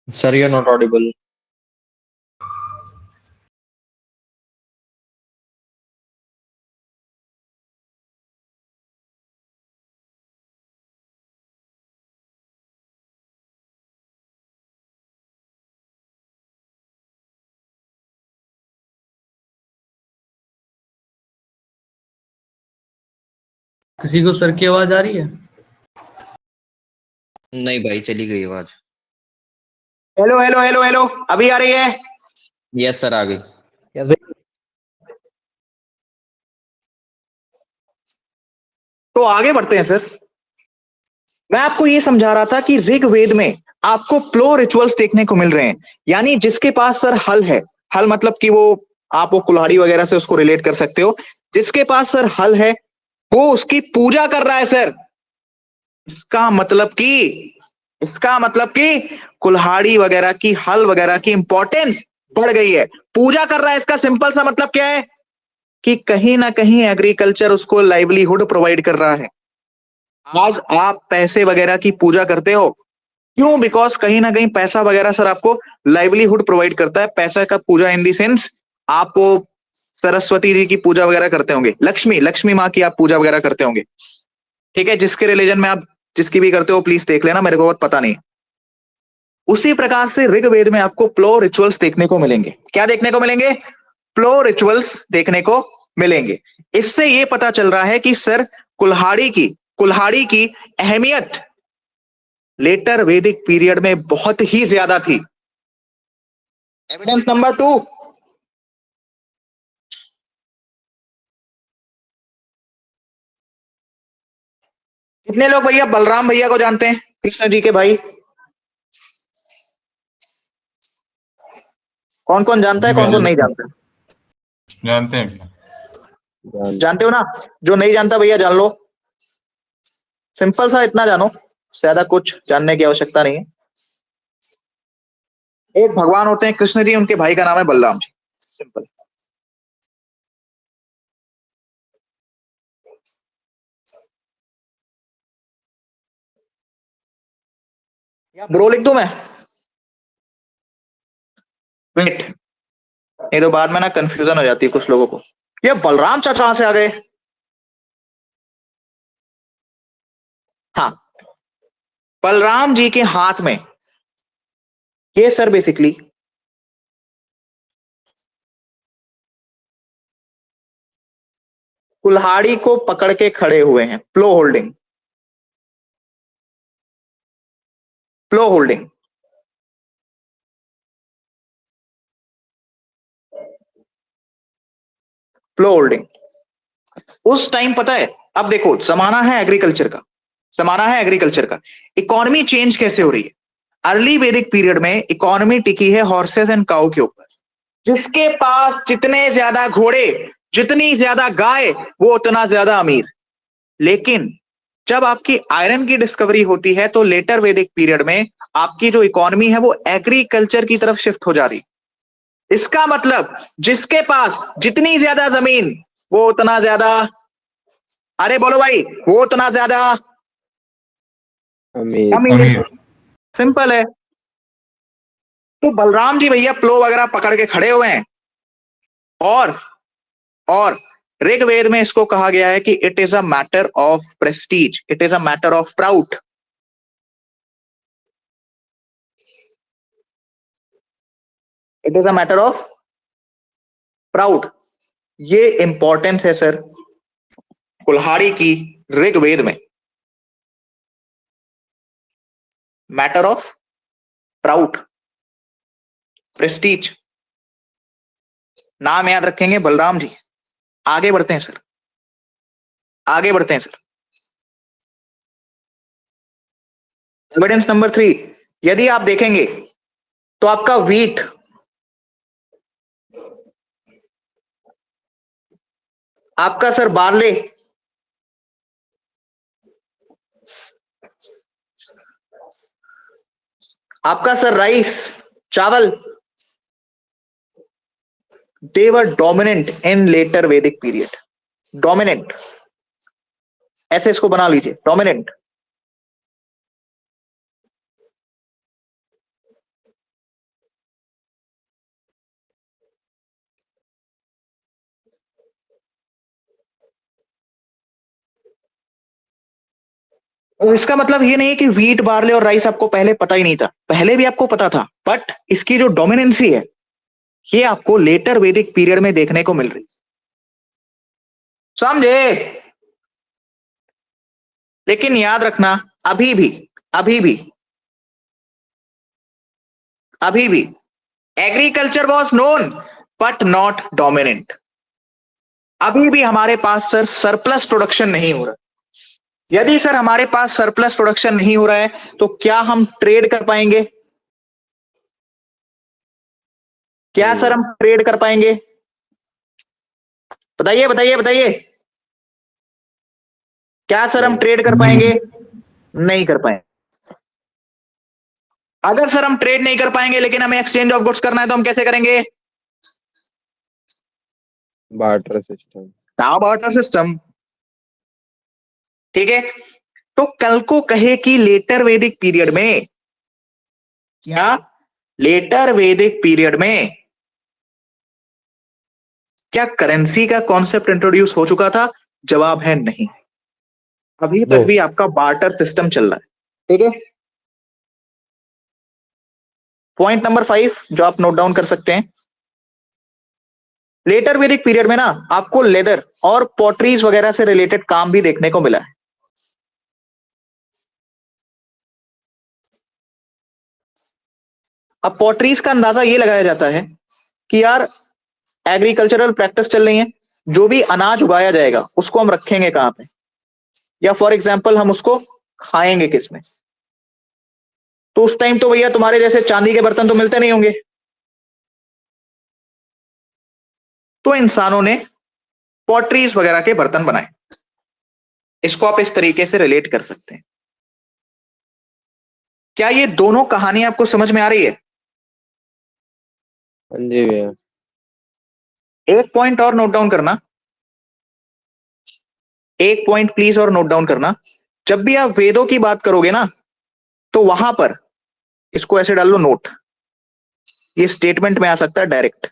Sir, you're not audible. किसी को सर की आवाज आ रही है? नहीं भाई, चली गई आवाज। हेलो हेलो हेलो हेलो, अभी आ रही है? यस सर, आ गई। यस भाई। तो आगे बढ़ते हैं सर। मैं आपको ये समझा रहा था कि ऋग्वेद में आपको प्लो रिचुअल्स देखने को मिल रहे हैं, यानी जिसके पास सर हल है, हल मतलब कि वो आप वो कुल्हाड़ी वगैरह से उसको रिलेट कर सकते हो, जिसके पास सर हल है वो उसकी पूजा कर रहा है सर। इसका मतलब कि कुल्हाड़ी वगैरह की, हल वगैरह की इंपॉर्टेंस बढ़ गई है, पूजा कर रहा है। इसका सिंपल सा मतलब क्या है कि कहीं ना कहीं एग्रीकल्चर उसको लाइवलीहुड प्रोवाइड कर रहा है। आज आप पैसे वगैरह की पूजा करते हो, क्यों? बिकॉज कहीं ना कहीं पैसा वगैरह सर आपको लाइवलीहुड प्रोवाइड करता है। पैसा का पूजा इन दी सेंस, आप सरस्वती जी की पूजा वगैरह करते होंगे, लक्ष्मी माँ की आप पूजा वगैरह करते होंगे, ठीक है? जिसके रिलीजन में आप जिसकी भी करते हो प्लीज देख लेना, मेरे को बहुत पता नहीं। उसी प्रकार से ऋग्वेद में आपको प्लो रिचुअल्स देखने को मिलेंगे। क्या देखने को मिलेंगे? प्लो रिचुअल्स देखने को मिलेंगे। इससे यह पता चल रहा है कि सर कुल्हाड़ी की अहमियत लेटर वैदिक पीरियड में बहुत ही ज्यादा थी। एविडेंस नंबर 2, कितने लोग भैया बलराम भैया को जानते हैं, कृष्ण जी के भाई? कौन कौन जानता है, कौन कौन नहीं जानता? जानते हैं भैया। जानते हो ना? जो नहीं जानता भैया जान लो, सिंपल सा इतना जानो, ज्यादा कुछ जानने की आवश्यकता नहीं है। एक भगवान होते हैं कृष्ण जी, उनके भाई का नाम है बलराम जी, सिंपल। या ब्रो लिख दूं मैं? वेट, नहीं तो बाद में ना कंफ्यूजन हो जाती है कुछ लोगों को, ये बलराम चाचा कहां से आ गए? हाँ, बलराम जी के हाथ में ये सर बेसिकली कुल्हाड़ी को पकड़ के खड़े हुए हैं, प्लो होल्डिंग, प्लो होल्डिंग। प्लो होल्डिंग उस टाइम पता है, अब देखो जमाना है एग्रीकल्चर का, जमाना है एग्रीकल्चर का। इकोनॉमी चेंज कैसे हो रही है? अर्ली वैदिक पीरियड में इकोनॉमी टिकी है हॉर्सेस एंड काउ के ऊपर। जिसके पास जितने ज्यादा घोड़े, जितनी ज्यादा गाय, वो उतना ज्यादा अमीर। लेकिन जब आपकी आयरन की डिस्कवरी होती है तो लेटर वैदिक पीरियड में आपकी जो इकोनॉमी है वो एग्रीकल्चर की तरफ शिफ्ट हो जा रही। इसका मतलब जिसके पास जितनी ज्यादा जमीन वो उतना ज्यादा, अरे बोलो भाई, वो उतना ज्यादा अमीर। अमीर। सिंपल है। तो बलराम जी भैया प्लो वगैरह पकड़ के खड़े हुए हैं, और ऋग्वेद में इसको कहा गया है कि it is a matter of Prestige, it is a matter of proud. It is a matter of proud. ये इंपॉर्टेंस है सर कुल्हाड़ी की ऋग्वेद में, मैटर ऑफ प्राउड, प्रेस्टीज। नाम याद रखेंगे बलराम जी। आगे बढ़ते हैं सर, आगे बढ़ते हैं सर। एविडेंस नंबर 3, यदि आप देखेंगे तो आपका वीट, आपका सर बार्ले, आपका सर राइस, चावल, they were dominant in later Vedic period. Dominant, ऐसे इसको बना लीजिए, डोमिनेंट। और इसका मतलब ये नहीं है कि व्हीट, बार्ले और राइस आपको पहले पता ही नहीं था, पहले भी आपको पता था, बट इसकी जो डोमिनेंसी है ये आपको लेटर वैदिक पीरियड में देखने को मिल रही। समझे? लेकिन याद रखना, अभी भी अभी भी अभी भी agriculture was known but not dominant. अभी भी हमारे पास सर सरप्लस प्रोडक्शन नहीं हो रहा। यदि सर हमारे पास सरप्लस प्रोडक्शन नहीं हो रहा है तो क्या हम ट्रेड कर पाएंगे? क्या सर हम ट्रेड कर पाएंगे? बताइए बताइए बताइए, क्या सर हम ट्रेड कर पाएंगे? नहीं कर पाएंगे। अगर सर हम ट्रेड नहीं कर पाएंगे लेकिन हमें एक्सचेंज ऑफ गुड्स करना है तो हम कैसे करेंगे? Barter system. Barter system. ठीक है, तो कल को कहे कि लेटर वैदिक पीरियड में, क्या लेटर वैदिक पीरियड में क्या करेंसी का कॉन्सेप्ट इंट्रोड्यूस हो चुका था? जवाब है नहीं। अभी तक No. भी आपका बार्टर सिस्टम चल रहा है। ठीक है, पॉइंट नंबर 5 जो आप नोट डाउन कर सकते हैं, लेटर वैदिक पीरियड में ना आपको लेदर और पॉटरीज वगैरह से रिलेटेड काम भी देखने को मिला है। अब पॉटरीज का अंदाजा ये लगाया जाता है कि यार एग्रीकल्चरल प्रैक्टिस चल रही है, जो भी अनाज उगाया जाएगा उसको हम रखेंगे कहां पे, या फॉर एग्जाम्पल हम उसको खाएंगे किसमें। तो उस टाइम तो भैया तुम्हारे जैसे चांदी के बर्तन तो मिलते नहीं होंगे, तो इंसानों ने पॉटरीज वगैरह के बर्तन बनाए। इसको आप इस तरीके से रिलेट कर सकते हैं। क्या ये दोनों कहानी आपको समझ में आ रही है? हाँ जी भैया। एक पॉइंट और नोट डाउन करना, एक पॉइंट प्लीज और नोट डाउन करना। जब भी आप वेदों की बात करोगे ना तो वहां पर इसको ऐसे डाल लो नोट, ये स्टेटमेंट में आ सकता है डायरेक्ट।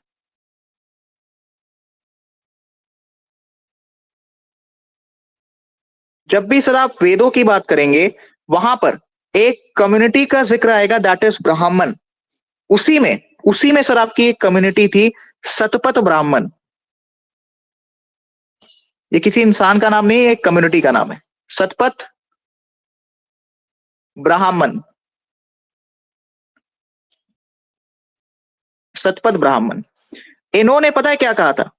जब भी सर आप वेदों की बात करेंगे वहां पर एक कम्युनिटी का जिक्र आएगा, दैट इज ब्राह्मण। उसी में सर आपकी एक कम्युनिटी थी, सतपथ ब्राह्मण। ये किसी इंसान का नाम नहीं है, एक कम्युनिटी का नाम है, सतपथ ब्राह्मण। सतपथ ब्राह्मण, इन्होंने पता है क्या कहा था?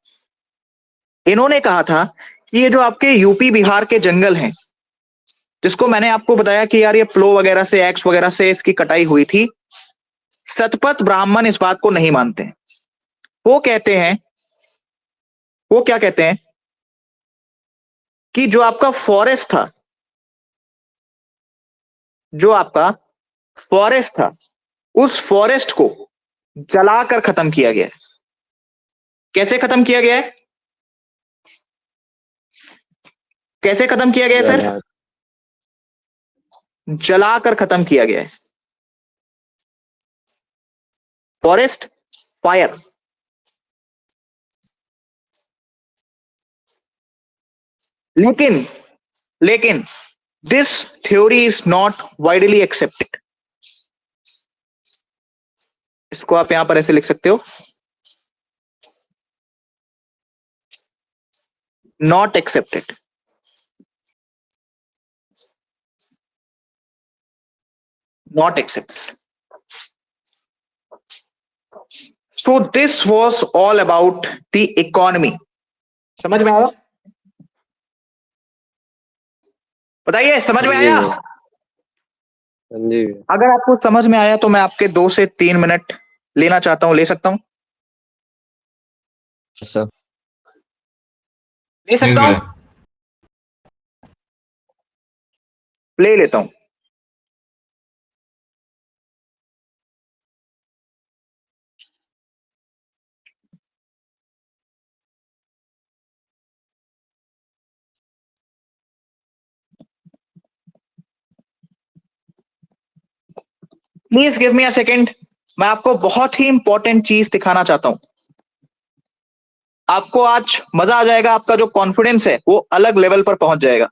इन्होंने कहा था कि ये जो आपके यूपी बिहार के जंगल हैं, जिसको मैंने आपको बताया कि यार ये प्लो वगैरह से, एक्स वगैरह से इसकी कटाई हुई थी, सतपथ ब्राह्मण इस बात को नहीं मानते हैं। वो कहते हैं, वो क्या कहते हैं कि जो आपका फॉरेस्ट था, जो आपका फॉरेस्ट था, उस फॉरेस्ट को जलाकर खत्म किया गया है। कैसे खत्म किया गया है? कैसे खत्म किया गया है सर? जला जलाकर खत्म किया गया है। Forest fire. लेकिन लेकिन this theory is not widely accepted. इसको आप यहां पर ऐसे लिख सकते हो, not accepted. Not accepted. So this was all about the economy. समझ में आया? बताइए, समझ में हाँ जी आया? भैया। हाँ जी भैया। अगर आपको समझ में आया तो मैं आपके 2 से 3 मिनट लेना चाहता हूं, ले सकता हूं? सर ले ठीक सकता हूं? है। ले लेता हूं। Please give me a second. मैं आपको बहुत ही इंपॉर्टेंट चीज दिखाना चाहता हूं। आपको आज मजा आ जाएगा, आपका जो कॉन्फिडेंस है वो अलग लेवल पर पहुंच जाएगा।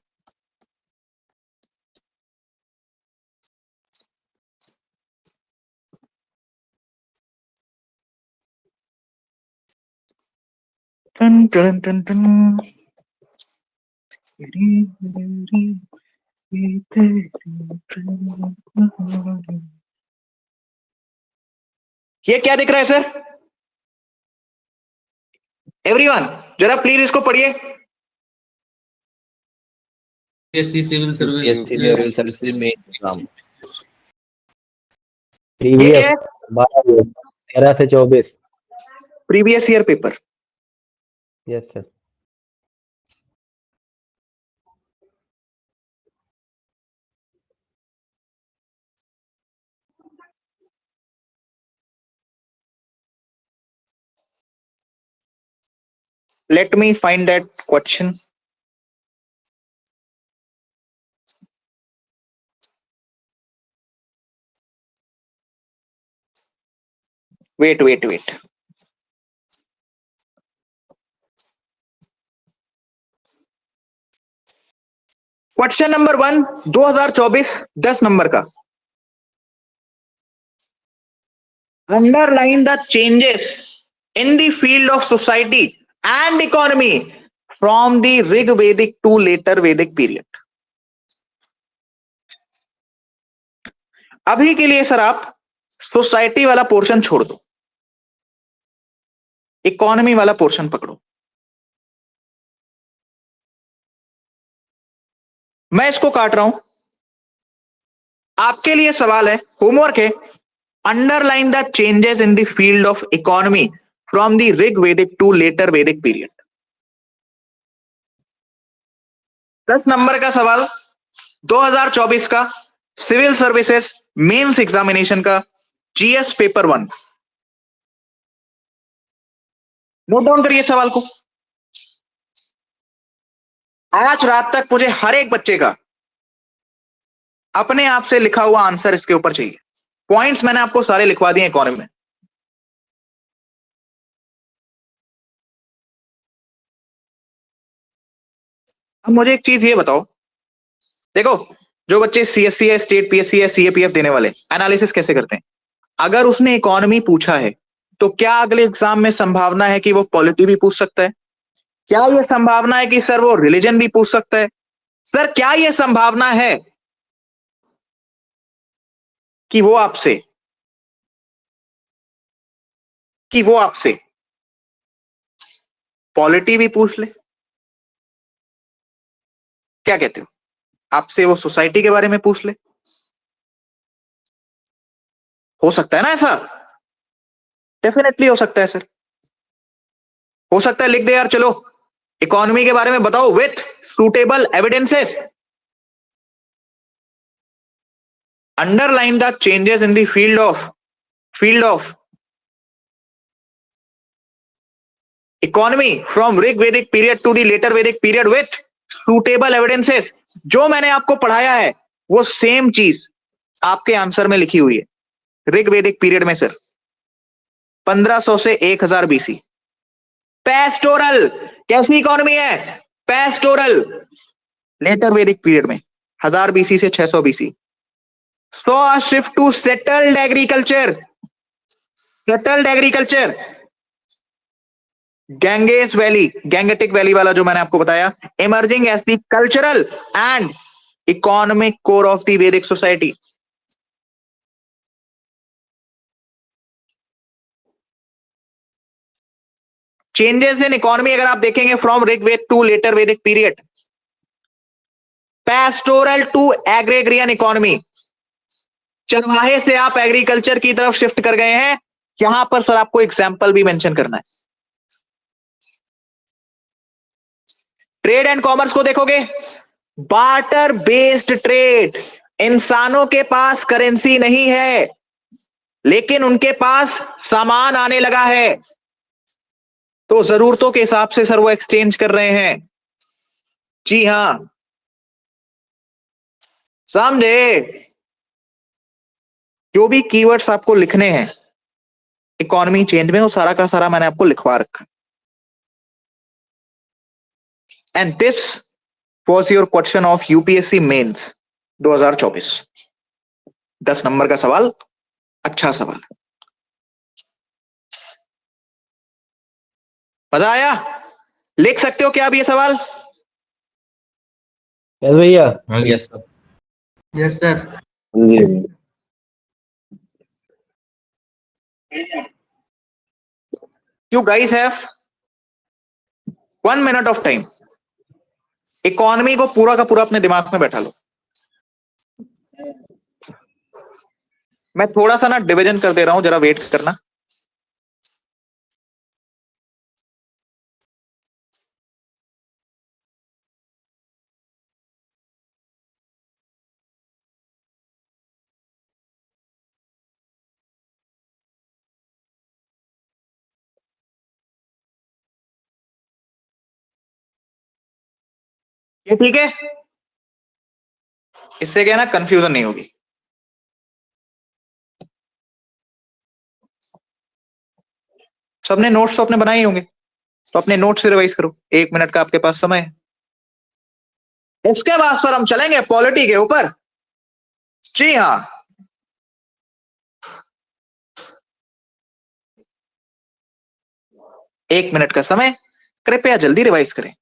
Ton ton ton ton. ये क्या दिख रहा है सर? एवरीवन जरा प्लीज इसको पढ़िए। UPSC civil service UPSC civil service main exam. ये प्रीवियस क्या है? 13 से 24। Previous year paper. Yes sir. Let me find that question. Wait. Question number 1 2024 10 नंबर का। Underline the changes in the field of society and economy from the Rig Vedic to later Vedic period. अभी के लिए sir आप society वाला portion छोड़ दो, economy वाला पोर्शन पकड़ो। मैं इसको काट रहा हूं, आपके लिए सवाल है, होमवर्क है। Underline the changes in the field of economy from the Rig वैदिक टू लेटर वैदिक पीरियड। 10 नंबर का सवाल 2024 का सिविल सर्विसेज मेंस एग्जामिनेशन का जीएस पेपर 1। नोट डाउन करिए सवाल को। आज रात तक मुझे हर एक बच्चे का अपने आप से लिखा हुआ आंसर इसके ऊपर चाहिए। पॉइंट्स मैंने आपको सारे लिखवा दिए इकोनॉमी में। अब मुझे एक चीज ये बताओ, देखो जो बच्चे सीएससी है, स्टेट पीएससी है, सीएपीएफ देने वाले, एनालिसिस कैसे करते हैं? अगर उसने इकोनॉमी पूछा है तो क्या अगले एग्जाम में संभावना है कि वो पॉलिटी भी पूछ सकता है? क्या यह संभावना है कि सर वो रिलीजन भी पूछ सकता है? सर क्या यह संभावना है कि वो आपसे पॉलिटी भी पूछ ले? क्या कहते हो? आपसे वो सोसाइटी के बारे में पूछ ले? हो सकता है ना ऐसा? डेफिनेटली हो सकता है सर, हो सकता है। लिख दे यार, चलो इकोनॉमी के बारे में बताओ with suitable evidences. Underline the changes in the field of economy from Rig वैदिक पीरियड टू द लेटर वैदिक पीरियड विथ सुटेबल एविडेंसेस। जो मैंने आपको पढ़ाया है वो सेम चीज आपके आंसर में लिखी हुई है। ऋग वैदिक पीरियड में सर 1500 से 1000 बीसी। पेस्टोरल कैसी इकोनॉमी है? पेस्टोरल। लेटर वैदिक पीरियड में 1000 बीसी से 600 BC. So shift to settled agriculture. Ganges valley, Gangetic valley वाला जो मैंने आपको बताया, emerging as the cultural and economic core of the Vedic society. Changes in economy अगर आप देखेंगे फ्रॉम ऋग्वेद टू लेटर वैदिक period, pastoral to agrarian economy. चरवाहे से आप एग्रीकल्चर की तरफ शिफ्ट कर गए हैं। यहां पर सर आपको एग्जाम्पल भी मेंशन करना है। ट्रेड एंड कॉमर्स को देखोगे, बार्टर बेस्ड ट्रेड। इंसानों के पास करेंसी नहीं है लेकिन उनके पास सामान आने लगा है, तो जरूरतों के हिसाब से सर वो एक्सचेंज कर रहे हैं। जी हां, समझे? जो भी कीवर्ड्स आपको लिखने हैं इकोनॉमी चेंज में, वो सारा का सारा मैंने आपको लिखवा रखा। And this was your question of UPSC mains 2024। 10 नंबर का सवाल, अच्छा सवाल। मजा आया? लिख सकते हो क्या आप ये सवाल? यस भैया। हाँ जी। Yes sir. Yes sir. जी भैया। You guys have 1 minute of time. Economy को पूरा का पूरा अपने दिमाग में बैठा लो। मैं थोड़ा सा ना डिवीजन कर दे रहा हूं, जरा वेट करना। ये ठीक है, इससे क्या है ना, कंफ्यूजन नहीं होगी। सबने नोट्स तो अपने बनाए ही होंगे, तो अपने नोट्स से रिवाइज करो। 1 मिनट का आपके पास समय है। इसके बाद सर हम चलेंगे पॉलिटी के ऊपर। जी हाँ, एक मिनट का समय, कृपया जल्दी रिवाइज करें।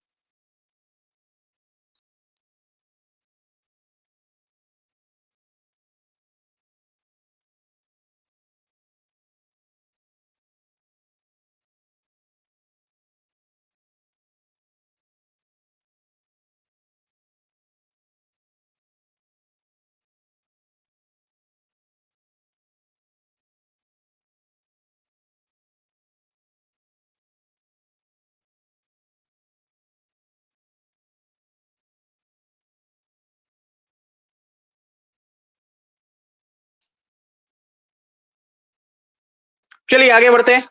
चलिए आगे बढ़ते हैं।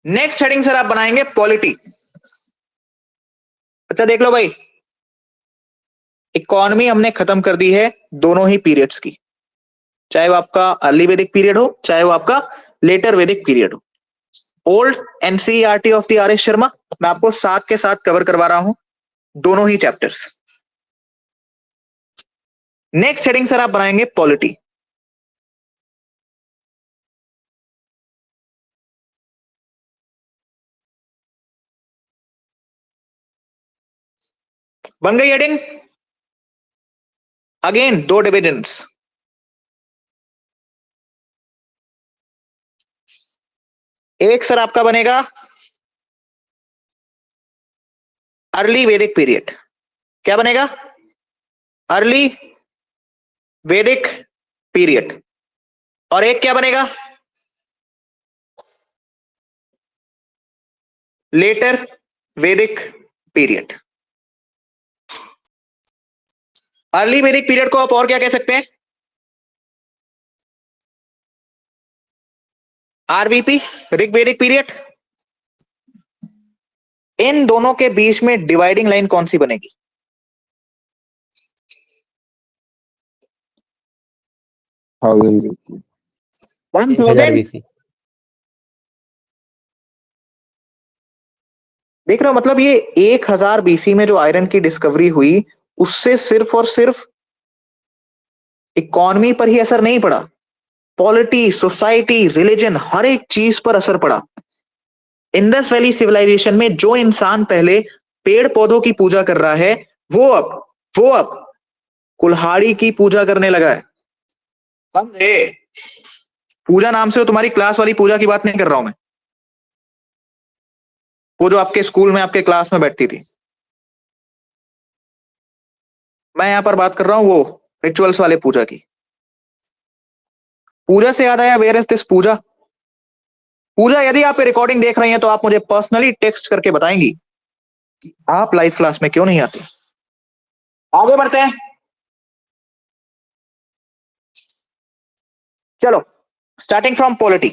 नेक्स्ट हेडिंग सर आप बनाएंगे पॉलिटी। अच्छा देख लो भाई, इकोनॉमी हमने खत्म कर दी है दोनों ही पीरियड्स की, चाहे वो आपका अर्ली वैदिक पीरियड हो, चाहे वो आपका लेटर वैदिक पीरियड हो। Old NCERT of the R S Sharma, मैं आपको साथ के साथ कवर करवा रहा हूं दोनों ही चैप्टर्स। नेक्स्ट हेडिंग सर आप बनाएंगे पॉलिटी। बन गई हेडिंग। अगेन दो डिविजन्स। एक सर आपका बनेगा अर्ली वैदिक पीरियड। क्या बनेगा? Early Vedic period. और एक क्या बनेगा? लेटर वैदिक पीरियड। अर्ली वैदिक पीरियड को आप और क्या कह सकते हैं? आरवीपी, ऋग्वैदिक पीरियड। इन दोनों के बीच में डिवाइडिंग लाइन कौन सी बनेगी? 1000 1000। बीसी। देख रहे हो, मतलब ये 1000 बीसी में जो आयरन की डिस्कवरी हुई, उससे सिर्फ और सिर्फ इकोनॉमी पर ही असर नहीं पड़ा, पॉलिटी, सोसाइटी, रिलीजन, हर एक चीज पर असर पड़ा। इंडस वैली सिविलाइजेशन में जो इंसान पहले पेड़ पौधों की पूजा कर रहा है, वो अब कुल्हाड़ी की पूजा करने लगा है। समझे? पूजा नाम से, तुम्हारी क्लास वाली पूजा की बात नहीं कर रहा हूं मैं, वो जो आपके स्कूल में आपके क्लास में बैठती थी। मैं यहां पर बात कर रहा हूं वो रिचुअल्स वाले पूजा की। पूजा से याद आया, वेयर इज दिस पूजा? पूजा, यदि आप रिकॉर्डिंग देख रही हैं तो आप मुझे पर्सनली टेक्स्ट करके बताएंगी कि आप लाइव क्लास में क्यों नहीं आते। आगे बढ़ते हैं। चलो, starting from polity.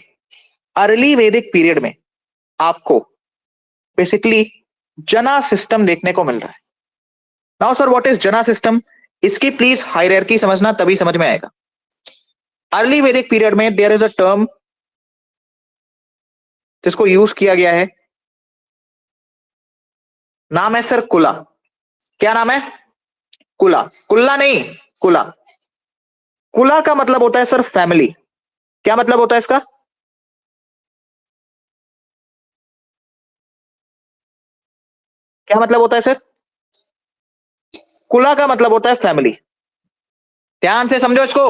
Early Vedic period में आपको बेसिकली जना सिस्टम देखने को मिल रहा है। नाउ सर, व्हाट इज जना सिस्टम? इसकी प्लीज हायरार्की समझना, तभी समझ में आएगा। अर्ली वैदिक पीरियड में देयर इज अ टर्म जिसको यूज किया गया है, नाम है सर कुला। क्या नाम है? कुला। कुल्ला नहीं, कुला। कुला का मतलब होता है सर फैमिली। क्या मतलब होता है इसका? क्या मतलब होता है सर? कुला का मतलब होता है फैमिली। ध्यान से समझो इसको।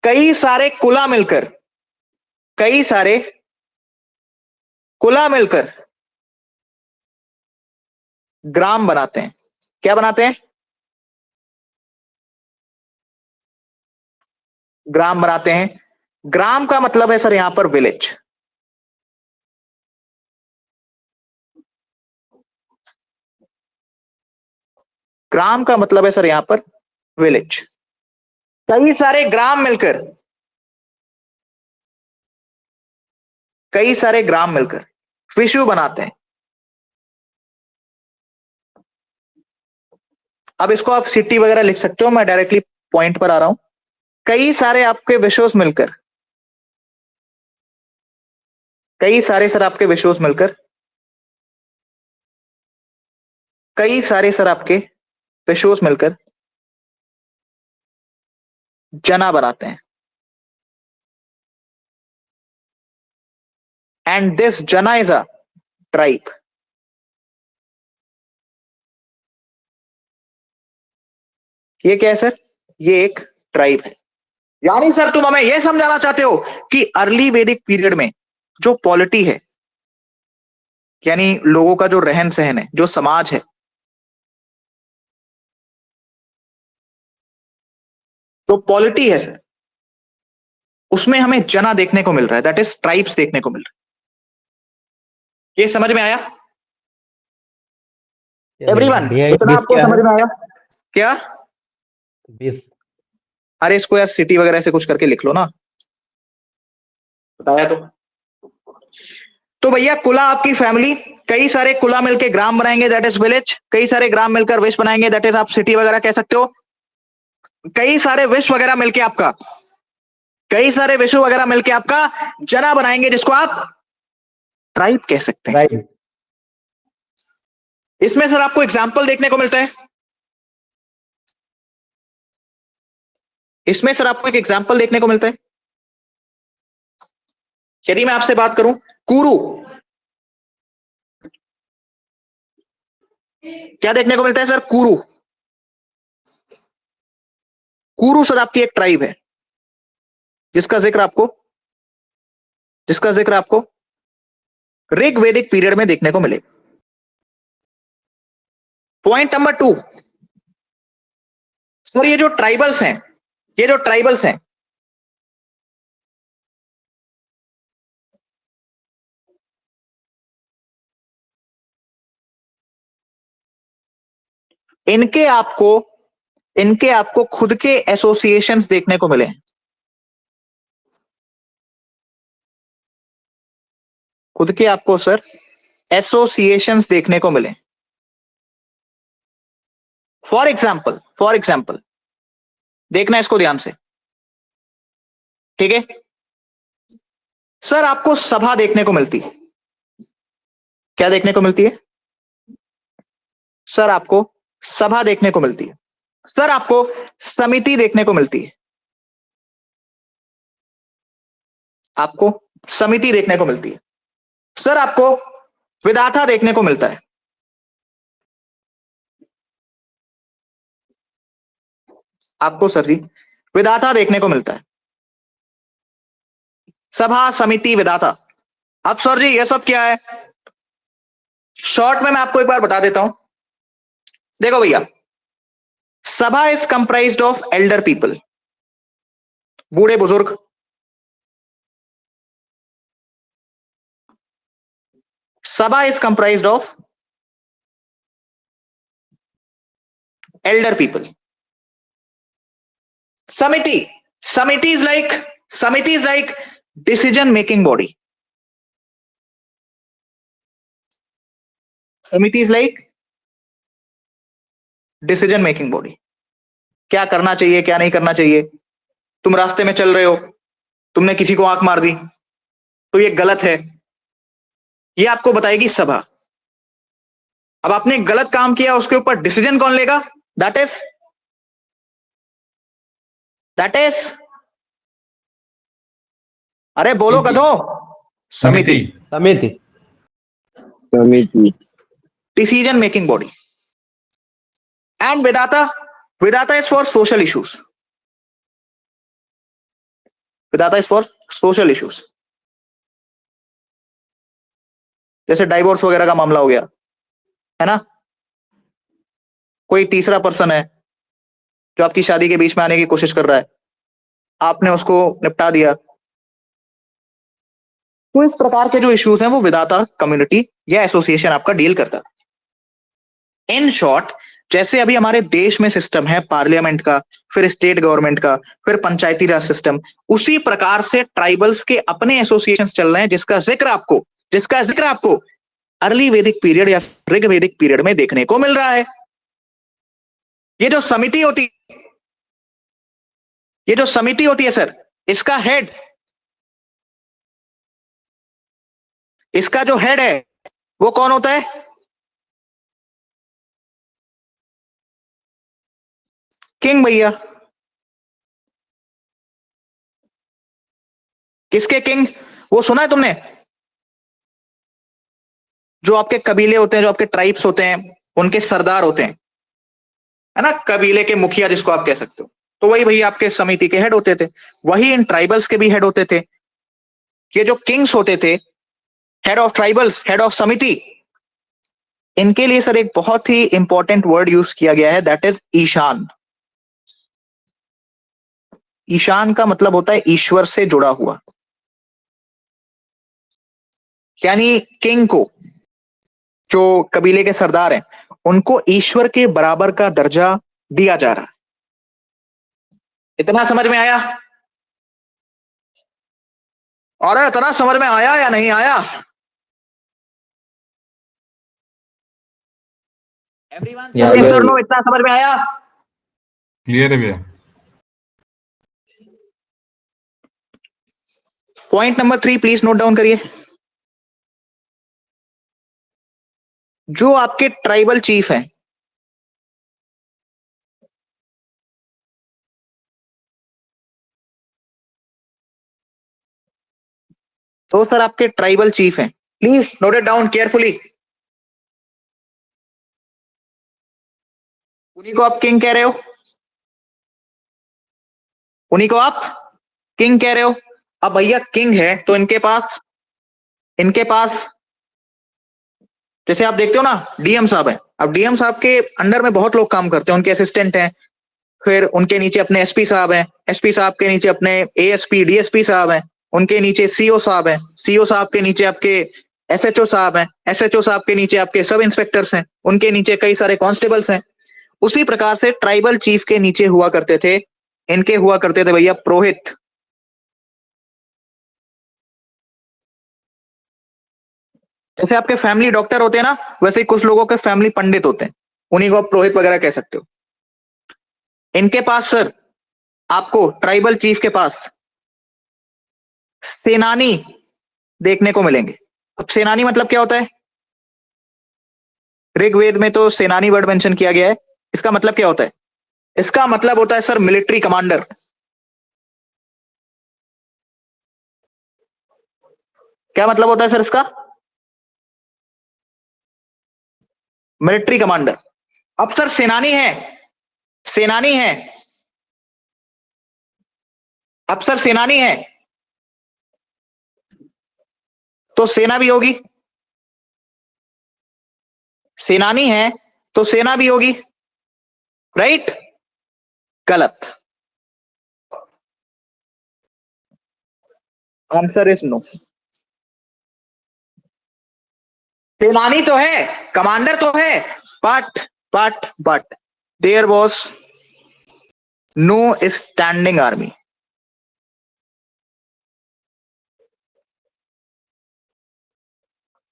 कई सारे कुला मिलकर ग्राम बनाते हैं। क्या बनाते हैं? ग्राम बनाते हैं। ग्राम का मतलब है सर यहां पर विलेज। ग्राम का मतलब है सर यहां पर विलेज। कई सारे ग्राम मिलकर विशु बनाते हैं। अब इसको आप सिटी वगैरह लिख सकते हो, मैं डायरेक्टली पॉइंट पर आ रहा हूं। कई सारे आपके विशुस मिलकर, कई सारे सर आपके विशुस मिलकर जना बनाते हैं। एंड दिस जना इज अ ट्राइब। ये क्या है सर? ये एक ट्राइब है। यानी सर तुम हमें यह समझाना चाहते हो कि अर्ली वैदिक पीरियड में जो पॉलिटी है, यानी लोगों का जो रहन सहन है, जो समाज है, तो पॉलिटी है सर, उसमें हमें जना देखने को मिल रहा है, दैट इज ट्राइब्स देखने को मिल रहा है। ये समझ में आया एवरीवन? भैया इतना आपको क्या समझ है? में आया क्या? 20। अरे इसको यार सिटी वगैरह से कुछ करके लिख लो ना, बताया तो भैया कुला आपकी फैमिली, कई सारे कुला मिलकर ग्राम बनाएंगे, दैट इज विलेज। कई सारे ग्राम मिलकर विश बनाएंगे, दैट इज आप सिटी वगैरह कह सकते हो। कई सारे विश वगैरह मिलके आपका, कई सारे विश्व वगैरह मिलके आपका जना बनाएंगे, जिसको आप ट्राइब कह सकते हैं। राइट। इसमें सर आपको एग्जाम्पल देखने को मिलता है। इसमें सर आपको एक एग्जाम्पल देखने को मिलता है। यदि मैं आपसे बात करूं कुरु, क्या देखने को मिलता है सर? कुरु। कुरु सर आपकी एक ट्राइब है जिसका जिक्र आपको ऋग वैदिक पीरियड में देखने को मिलेगा। पॉइंट नंबर 2 सर, ये जो ट्राइबल्स हैं, इनके आपको खुद के एसोसिएशंस देखने को मिले। खुद के आपको सर एसोसिएशंस देखने को मिले। फॉर एग्जाम्पल देखना इसको ध्यान से, ठीक है सर? आपको सभा देखने को मिलती है। क्या देखने को मिलती है सर? आपको सभा देखने को मिलती है। सर आपको समिति देखने को मिलती है। आपको समिति देखने को मिलती है। सर आपको विधाता देखने को मिलता है। आपको सर जी विधाता देखने को मिलता है। सभा, समिति, विधाता। अब सर जी ये सब क्या है? शॉर्ट में मैं आपको एक बार बता देता हूं। देखो भैया, Sabha is comprised of elder people, बूढ़े बुजुर्ग। Sabha is comprised of elder people. Samiti is like decision making body. Samiti is like decision making body. क्या करना चाहिए, क्या नहीं करना चाहिए। तुम रास्ते में चल रहे हो, तुमने किसी को आंख मार दी तो ये गलत है, ये आपको बताएगी सभा। अब आपने गलत काम किया, उसके ऊपर डिसीजन कौन लेगा? दैट इज अरे बोलो कदो। Samiti. Decision making body. And Vidatha is for social issues. Vidatha is for social issues, जैसे डाइवोर्स वगैरह का मामला हो गया, है ना। कोई तीसरा पर्सन है जो आपकी शादी के बीच में आने की कोशिश कर रहा है, आपने उसको निपटा दिया। तो इस प्रकार के जो इश्यूज हैं वो विदाता कम्युनिटी या एसोसिएशन आपका डील करता है। इन शॉर्ट, जैसे अभी हमारे देश में सिस्टम है पार्लियामेंट का, फिर स्टेट गवर्नमेंट का, फिर पंचायती राज सिस्टम, उसी प्रकार से ट्राइबल्स के अपने एसोसिएशन चल रहे हैं, जिसका जिक्र आपको अर्ली वैदिक पीरियड या ऋग वैदिक पीरियड में देखने को मिल रहा है। ये जो समिति होती है सर, इसका हेड, इसका जो हेड है वो कौन होता है? किंग भैया। किसके किंग? वो सुना है तुमने? जो आपके कबीले होते हैं, जो आपके ट्राइब्स होते हैं, उनके सरदार होते हैं, है ना, कबीले के मुखिया जिसको आप कह सकते हो। तो वही भैया आपके समिति के हेड होते थे, वही इन ट्राइबल्स के भी हेड होते थे। ये जो किंग्स होते थे, head of tribals, head of समिति, इनके लिए सर एक बहुत ही इंपॉर्टेंट वर्ड यूज किया गया है, दैट इज ईशान। ईशान का मतलब होता है ईश्वर से जुड़ा हुआ, यानी किंग को, जो कबीले के सरदार हैं, उनको ईश्वर के बराबर का दर्जा दिया जा रहा है। इतना समझ में आया? और इतना समझ में आया या नहीं आया? एवरीवन सर नो, इतना समझ में आया? क्लियर है भैया? Point number 3 please note down करिए। जो आपके ट्राइबल चीफ हैं, तो सर आपके ट्राइबल चीफ हैं, please note it down carefully. उन्हीं को आप किंग कह रहे हो, उन्हीं को आप किंग कह रहे हो। अब भैया किंग है तो इनके पास जैसे आप देखते हो ना, डीएम साहब है। अब डीएम साहब के अंडर में बहुत लोग काम करते हैं, उनके असिस्टेंट हैं, फिर उनके नीचे अपने एसपी साहब हैं, एसपी साहब के नीचे अपने एएसपी डीएसपी साहब हैं, उनके नीचे सीओ साहब हैं, सीओ साहब के नीचे आपके एसएचओ साहब हैं, एसएचओ साहब के नीचे आपके सब इंस्पेक्टर्स हैं, उनके नीचे कई सारे कांस्टेबल्स हैं। उसी प्रकार से ट्राइबल चीफ के नीचे हुआ करते थे, इनके हुआ करते थे भैया पुरोहित। जैसे आपके फैमिली डॉक्टर होते हैं ना, वैसे ही कुछ लोगों के फैमिली पंडित होते हैं, उन्हीं को आप पुरोहित वगैरह कह सकते हो। इनके पास सर, आपको ट्राइबल चीफ के पास सेनानी देखने को मिलेंगे। अब सेनानी मतलब क्या होता है? ऋग्वेद में तो सेनानी वर्ड मेंशन किया गया है। इसका मतलब क्या होता है? इसका मतलब होता है सर मिलिट्री कमांडर। क्या मतलब होता है सर इसका? Military commander. अब सर सेनानी है, अब सर सेनानी है तो सेना भी होगी, सेनानी है तो सेना भी होगी, राइट? गलत, आंसर इज नो। सेनानी तो है, कमांडर तो है, but there was no standing army.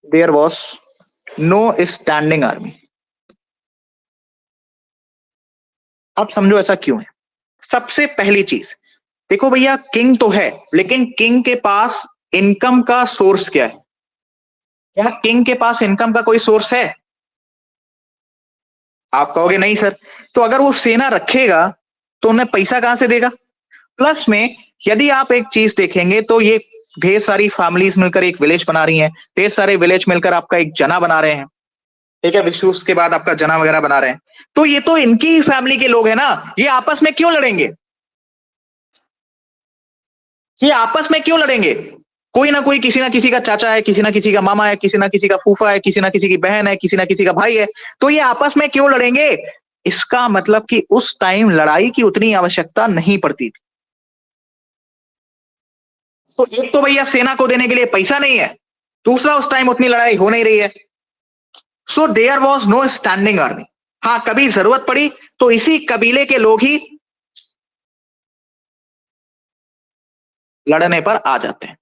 There was no standing army. अब समझो ऐसा क्यों है। सबसे पहली चीज देखो भैया, किंग तो है, लेकिन किंग के पास इनकम का सोर्स क्या है? क्या किंग के पास इनकम का कोई सोर्स है? आप कहोगे नहीं सर। तो अगर वो सेना रखेगा तो उन्हें पैसा कहां से देगा? प्लस में यदि आप एक चीज देखेंगे तो ये ढेर सारी फैमिलीज मिलकर एक विलेज बना रही हैं, ढेर सारे विलेज मिलकर आपका एक जना बना रहे हैं, ठीक है, विश्व उसके बाद आपका जना वगैरह बना रहे हैं। तो ये तो इनकी ही फैमिली के लोग हैं ना, ये आपस में क्यों लड़ेंगे? ये आपस में क्यों लड़ेंगे? कोई ना कोई, किसी ना किसी का चाचा है, किसी ना किसी का मामा है, किसी ना किसी का फूफा है, किसी ना किसी की बहन है, किसी ना किसी का भाई है, तो ये आपस में क्यों लड़ेंगे? इसका मतलब कि उस टाइम लड़ाई की उतनी आवश्यकता नहीं पड़ती थी। तो एक तो भैया सेना को देने के लिए पैसा नहीं है, दूसरा उस टाइम उतनी लड़ाई हो नहीं रही है। So there was no standing army. हाँ, कभी जरूरत पड़ी तो इसी कबीले के लोग ही लड़ने पर आ जाते हैं,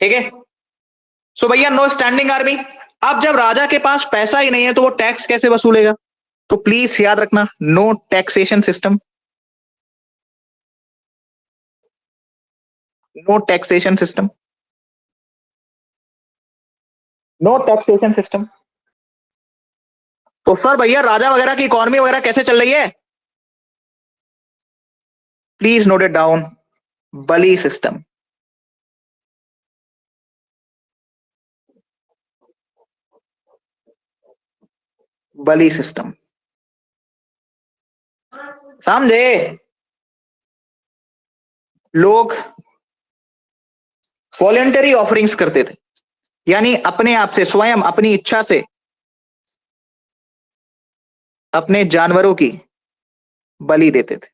ठीक है। सो भैया नो स्टैंडिंग आर्मी। अब जब राजा के पास पैसा ही नहीं है तो वो टैक्स कैसे वसूलेगा? तो प्लीज याद रखना, no taxation system, no taxation system, no taxation system. तो सर भैया राजा वगैरह की इकोनॉमी वगैरह कैसे चल रही है? Please note it down, Bali system. Bali system, समझे? लोग वॉलेंटरी ऑफरिंग्स करते थे, यानी अपने आप से, स्वयं अपनी इच्छा से अपने जानवरों की बलि देते थे।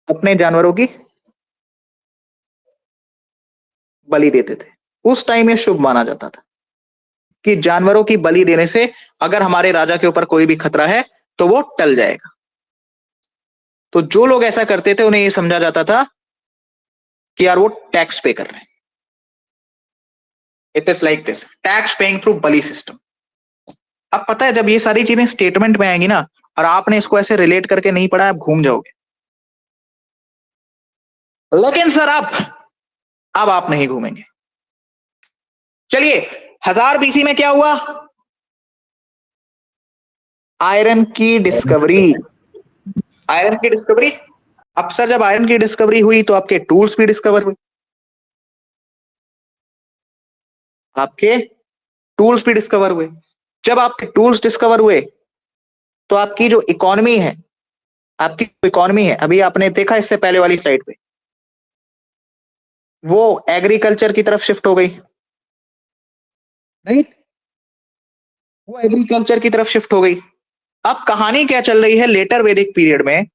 अपने जानवरों की बलि देते थे। उस टाइम ये शुभ माना जाता था कि जानवरों की बलि देने से अगर हमारे राजा के ऊपर कोई भी खतरा है तो वो टल जाएगा। तो जो लोग ऐसा करते थे उन्हें ये समझा जाता था कि यार वो टैक्स पे कर रहे हैं। It is like this, tax paying through Bali system. अब पता है, जब ये सारी चीजें स्टेटमेंट में आएंगी ना, और आपने इसको ऐसे रिलेट करके नहीं पढ़ा, आप घूम जाओगे। लेकिन सर अब आप नहीं घूमेंगे। चलिए, 1000 बीसी में क्या हुआ? आयरन की डिस्कवरी। आयरन की डिस्कवरी। अब सर जब आयरन की डिस्कवरी हुई तो आपके टूल्स भी डिस्कवर हुए। आपके टूल्स भी डिस्कवर हुए। जब आपके टूल्स डिस्कवर हुए तो आपकी जो इकोनॉमी है, आपकी इकोनॉमी है, अभी आपने देखा इससे पहले वाली स्लाइड पे, वो एग्रीकल्चर की तरफ शिफ्ट हो गई, राइट? वो एग्रीकल्चर की तरफ शिफ्ट हो गई। अब कहानी क्या चल रही है लेटर वैदिक पीरियड में?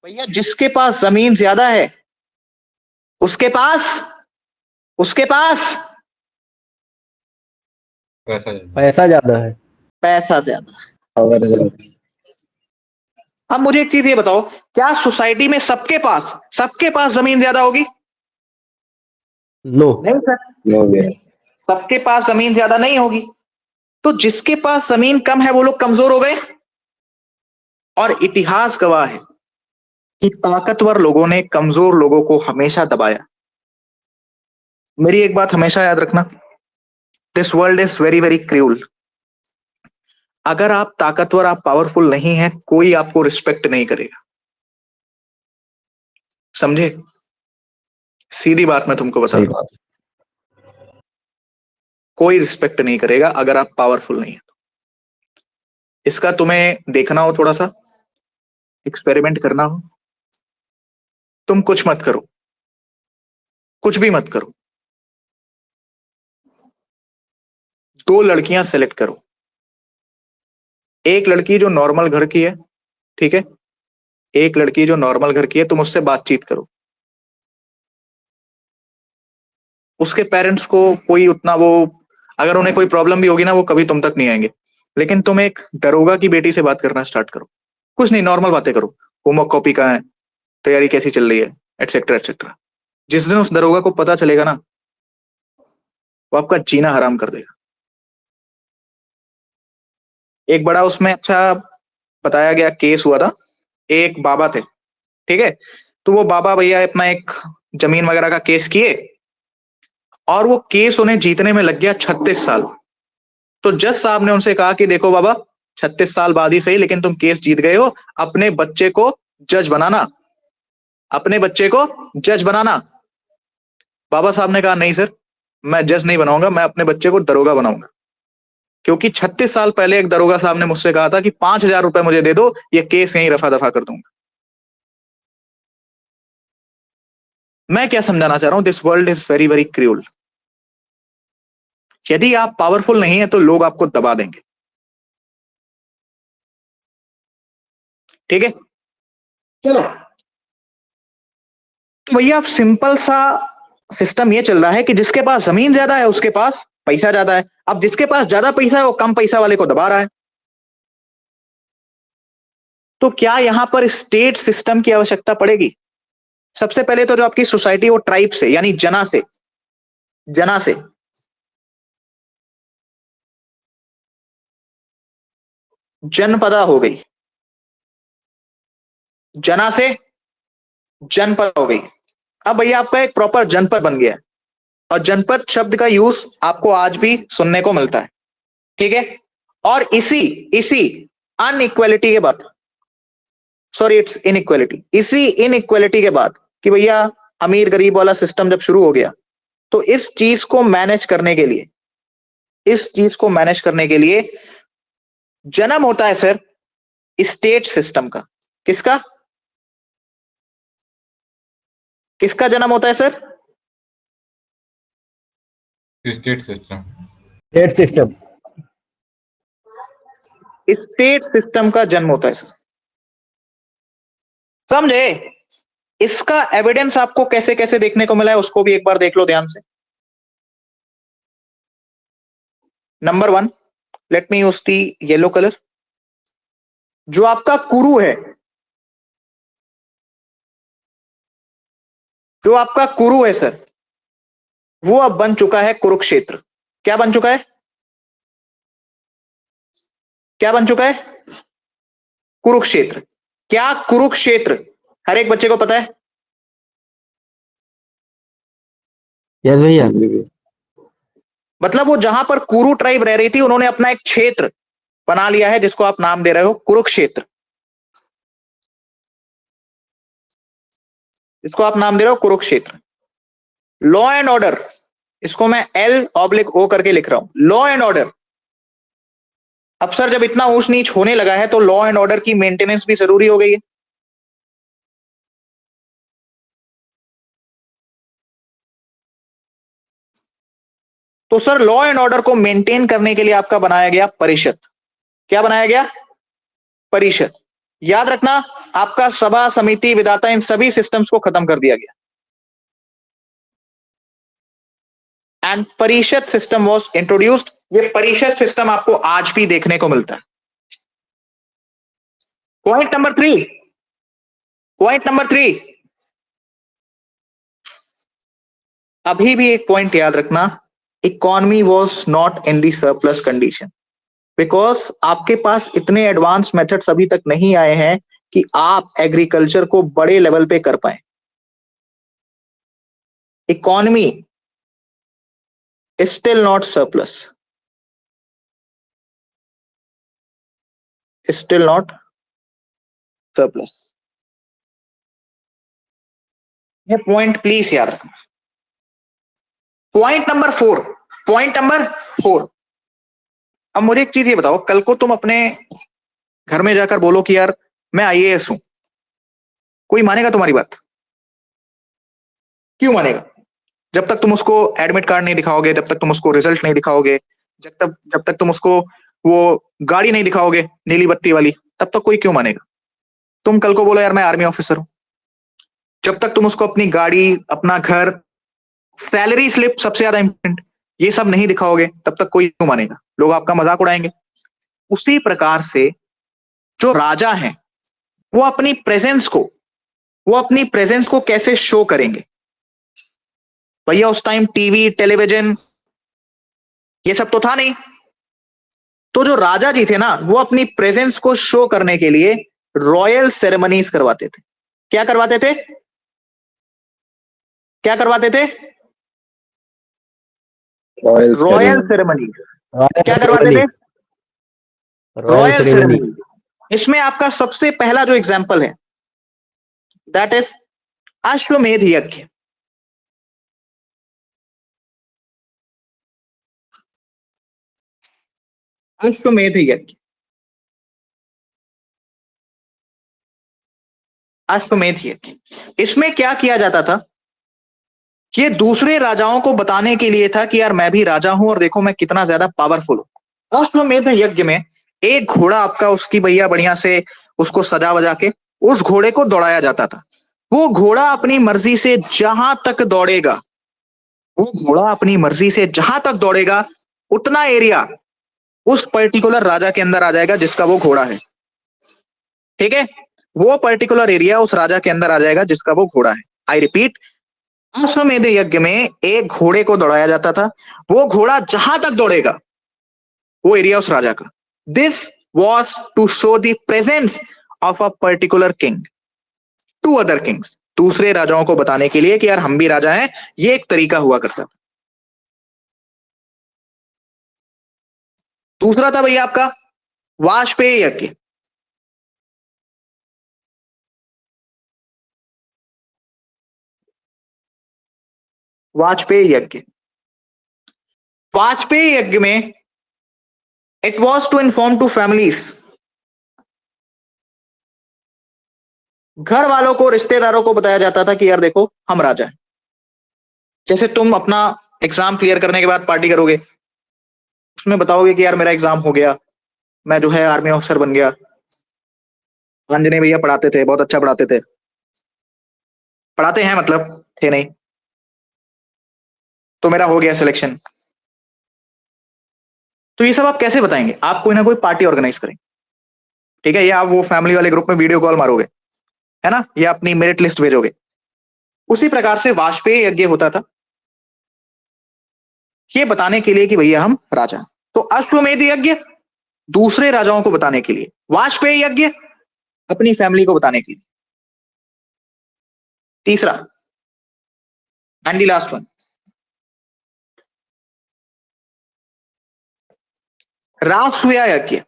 भैया जिसके पास जमीन ज्यादा है उसके पास पैसा ज्यादा। पैसा ज्यादा है। पैसा ज्यादा। और अब मुझे एक चीज ये बताओ, क्या सोसाइटी में सबके पास जमीन ज्यादा होगी? नो। नहीं सर, हो गया। सबके पास जमीन ज्यादा नहीं होगी। तो जिसके पास जमीन कम है वो लोग कमजोर हो गए। और इतिहास गवाह है कि ताकतवर लोगों ने कमजोर लोगों को हमेशा दबाया। मेरी एक बात हमेशा याद रखना, this world is very very cruel. अगर आप ताकतवर, आप पावरफुल नहीं है, कोई आपको रिस्पेक्ट नहीं करेगा। समझे? सीधी बात मैं तुमको बता सही रहा हूं, बात। कोई रिस्पेक्ट नहीं करेगा अगर आप पावरफुल नहीं है। इसका तुम्हें देखना हो, थोड़ा सा एक्सपेरिमेंट करना हो, तुम कुछ मत करो, कुछ भी मत करो, 2 लड़कियां सेलेक्ट करो। एक लड़की जो नॉर्मल घर की है, ठीक है, एक लड़की जो नॉर्मल घर की है, तुम उससे बातचीत करो। उसके पेरेंट्स को कोई उतना वो, अगर उन्हें कोई प्रॉब्लम भी होगी ना, वो कभी तुम तक नहीं आएंगे। लेकिन तुम एक दरोगा की बेटी से बात करना स्टार्ट करो, कुछ नहीं, नॉर्मल बातें करो, होमवर्क कॉपी कहाँ है, तैयारी कैसी चल रही है, एटसेट्रा एटसेट्रा। जिस दिन उस दरोगा को पता चलेगा ना, वो आपका जीना हराम कर देगा। एक बड़ा उसमें अच्छा बताया गया केस हुआ था। एक बाबा थे, ठीक है, तो वो बाबा भैया अपना एक जमीन वगैरह का केस किए, और वो केस उन्हें जीतने में लग गया 36 साल। तो जज साहब ने उनसे कहा कि देखो बाबा, 36 साल बाद ही सही, लेकिन तुम केस जीत गए हो, अपने बच्चे को जज बनाना, अपने बच्चे को जज बनाना। बाबा साहब ने कहा नहीं सर, मैं जज नहीं बनाऊंगा, मैं अपने बच्चे को दरोगा बनाऊंगा, क्योंकि 36 साल पहले एक दरोगा साहब ने मुझसे कहा था कि 5,000 रुपए मुझे दे दो, ये केस यहीं रफा दफा कर दूंगा। मैं क्या समझाना चाह रहा हूं, this world is very very cruel. यदि आप पावरफुल नहीं है तो लोग आपको दबा देंगे, ठीक है। चलो तो भैया आप सिंपल सा सिस्टम ये चल रहा है कि जिसके पास जमीन ज्यादा है उसके पास पैसा ज्यादा है। अब जिसके पास ज्यादा पैसा है वो कम पैसा वाले को दबा रहा है। तो क्या यहां पर स्टेट सिस्टम की आवश्यकता पड़ेगी? सबसे पहले तो जो आपकी सोसाइटी वो ट्राइब से यानी जना से जनपदा हो गई, जना से जनपद हो गई। अब भैया आपका एक प्रॉपर जनपद बन गया है, और जनपद शब्द का यूज आपको आज भी सुनने को मिलता है, ठीक है। और इसी अनइक्वालिटी के बाद, सॉरी इट्स इनइक्वालिटी, इसी इनइक्वालिटी के बाद कि भैया अमीर गरीब वाला सिस्टम जब शुरू हो गया, तो इस चीज को मैनेज करने के लिए जन्म होता है सर स्टेट सिस्टम का। किसका जन्म होता है sir? State system. State system. State system का जन्म होता है सर, समझे? इसका एविडेंस आपको कैसे कैसे देखने को मिला है उसको भी एक बार देख लो ध्यान से। Number 1, let me use the yellow colour. जो आपका कुरु है, जो आपका कुरु है सर, वो अब बन चुका है कुरुक्षेत्र। क्या बन चुका है? क्या बन चुका है? कुरुक्षेत्र। क्या कुरुक्षेत्र हर एक बच्चे को पता है? यस भैया। मतलब वो जहां पर कुरु ट्राइब रह रही थी उन्होंने अपना एक क्षेत्र बना लिया है जिसको आप नाम दे रहे हो कुरुक्षेत्र, इसको आप नाम दे रहे हो कुरुक्षेत्र। लॉ एंड ऑर्डर, इसको मैं L/O करके लिख रहा हूं, लॉ एंड ऑर्डर। अब सर जब इतना ऊंच नीच होने लगा है तो लॉ एंड ऑर्डर की मेंटेनेंस भी जरूरी हो गई है। तो सर लॉ एंड ऑर्डर को मेंटेन करने के लिए आपका बनाया गया परिषद। क्या बनाया गया? परिषद। याद रखना, आपका सभा समिति विधाता इन सभी सिस्टम्स को खत्म कर दिया गया, एंड परिषद सिस्टम वाज इंट्रोड्यूस्ड। ये परिषद सिस्टम आपको आज भी देखने को मिलता है। पॉइंट नंबर 3, अभी भी एक पॉइंट याद रखना, economy was not in the surplus condition, because आपके पास इतने एडवांस मेथड्स अभी तक नहीं आए हैं कि आप एग्रीकल्चर को बड़े लेवल पे कर पाए। Economy is still not surplus, is still not surplus। ये पॉइंट प्लीज याद रखना। पॉइंट नंबर 4, अब मुझे एक चीज ये बताओ, कल को तुम अपने घर में जाकर बोलो कि यार मैं IAS हूं, कोई मानेगा तुम्हारी बात? क्यों मानेगा? जब तक तुम उसको एडमिट कार्ड नहीं दिखाओगे, जब तक तुम उसको रिजल्ट नहीं दिखाओगे, जब तक तुम उसको वो गाड़ी नहीं दिखाओगे नीली बत्ती वाली, तब तक कोई क्यों मानेगा? तुम कल को बोलो यार मैं आर्मी ऑफिसर हूं, जब तक तुम उसको अपनी गाड़ी, अपना घर, सैलरी स्लिप सबसे ज्यादा इंपॉर्टेंट, ये सब नहीं दिखाओगे तब तक कोई क्यों मानेगा? लोग आपका मजाक उड़ाएंगे। उसी प्रकार से जो राजा हैं वो अपनी प्रेजेंस को कैसे शो करेंगे? भैया उस टाइम टीवी टेलीविजन ये सब तो था नहीं, तो जो राजा जी थे ना वो अपनी प्रेजेंस को शो करने के लिए रॉयल सेरेमनीज करवाते थे। क्या करवाते थे? Royal ceremony. क्या करवाते थे? Royal ceremony. इसमें आपका सबसे पहला जो एग्जाम्पल है दैट इज अश्वमेध यज्ञ। अश्वमेध यज्ञ। अश्वमेध यज्ञ, इसमें क्या किया जाता था? ये दूसरे राजाओं को बताने के लिए था कि यार मैं भी राजा हूं और देखो मैं कितना ज्यादा पावरफुल हूं। अश्वमेध यज्ञ में एक घोड़ा आपका उसकी भैया बढ़िया से उसको सजा वजा के उस घोड़े को दौड़ाया जाता था। वो घोड़ा अपनी मर्जी से जहां तक दौड़ेगा, वो घोड़ा अपनी मर्जी से जहां तक दौड़ेगा उतना एरिया उस पर्टिकुलर राजा के अंदर आ जाएगा जिसका वो घोड़ा है। ठीक है, वो पर्टिकुलर एरिया उस राजा के अंदर आ जाएगा जिसका वो घोड़ा है। आई रिपीट, अश्वमेध यज्ञ में एक घोड़े को दौड़ाया जाता था, वो घोड़ा जहां तक दौड़ेगा वो एरिया उस राजा का। This was to show the presence of a particular king to other kings, दूसरे राजाओं को बताने के लिए कि यार हम भी राजा हैं। ये एक तरीका हुआ करता। दूसरा था भैया आपका वाजपेयी यज्ञ। वाजपेयी यज्ञ, वाजपेयी यज्ञ में it was to inform to families, घर वालों को रिश्तेदारों को बताया जाता था कि यार देखो हम राजा हैं। जैसे तुम अपना एग्जाम क्लियर करने के बाद पार्टी करोगे, उसमें बताओगे कि यार मेरा एग्जाम हो गया, मैं जो है आर्मी ऑफिसर बन गया, अंजनी भैया पढ़ाते थे, बहुत अच्छा पढ़ाते थे, पढ़ाते हैं मतलब थे नहीं, तो मेरा हो गया सिलेक्शन। तो ये सब आप कैसे बताएंगे? आप कोई ना कोई पार्टी ऑर्गेनाइज करेंगे, ठीक है, या आप वो फैमिली वाले ग्रुप में वीडियो कॉल मारोगे, है ना, या अपनी मेरिट लिस्ट भेजोगे। उसी प्रकार से वाजपेयी यज्ञ होता था, ये बताने के लिए कि भैया हम राजा। तो अश्वमेध यज्ञ दूसरे राजाओं को बताने के लिए, वाजपेयी यज्ञ अपनी फैमिली को बताने के लिए। तीसरा एंड द लास्ट वन, राजसूया यज्ञ।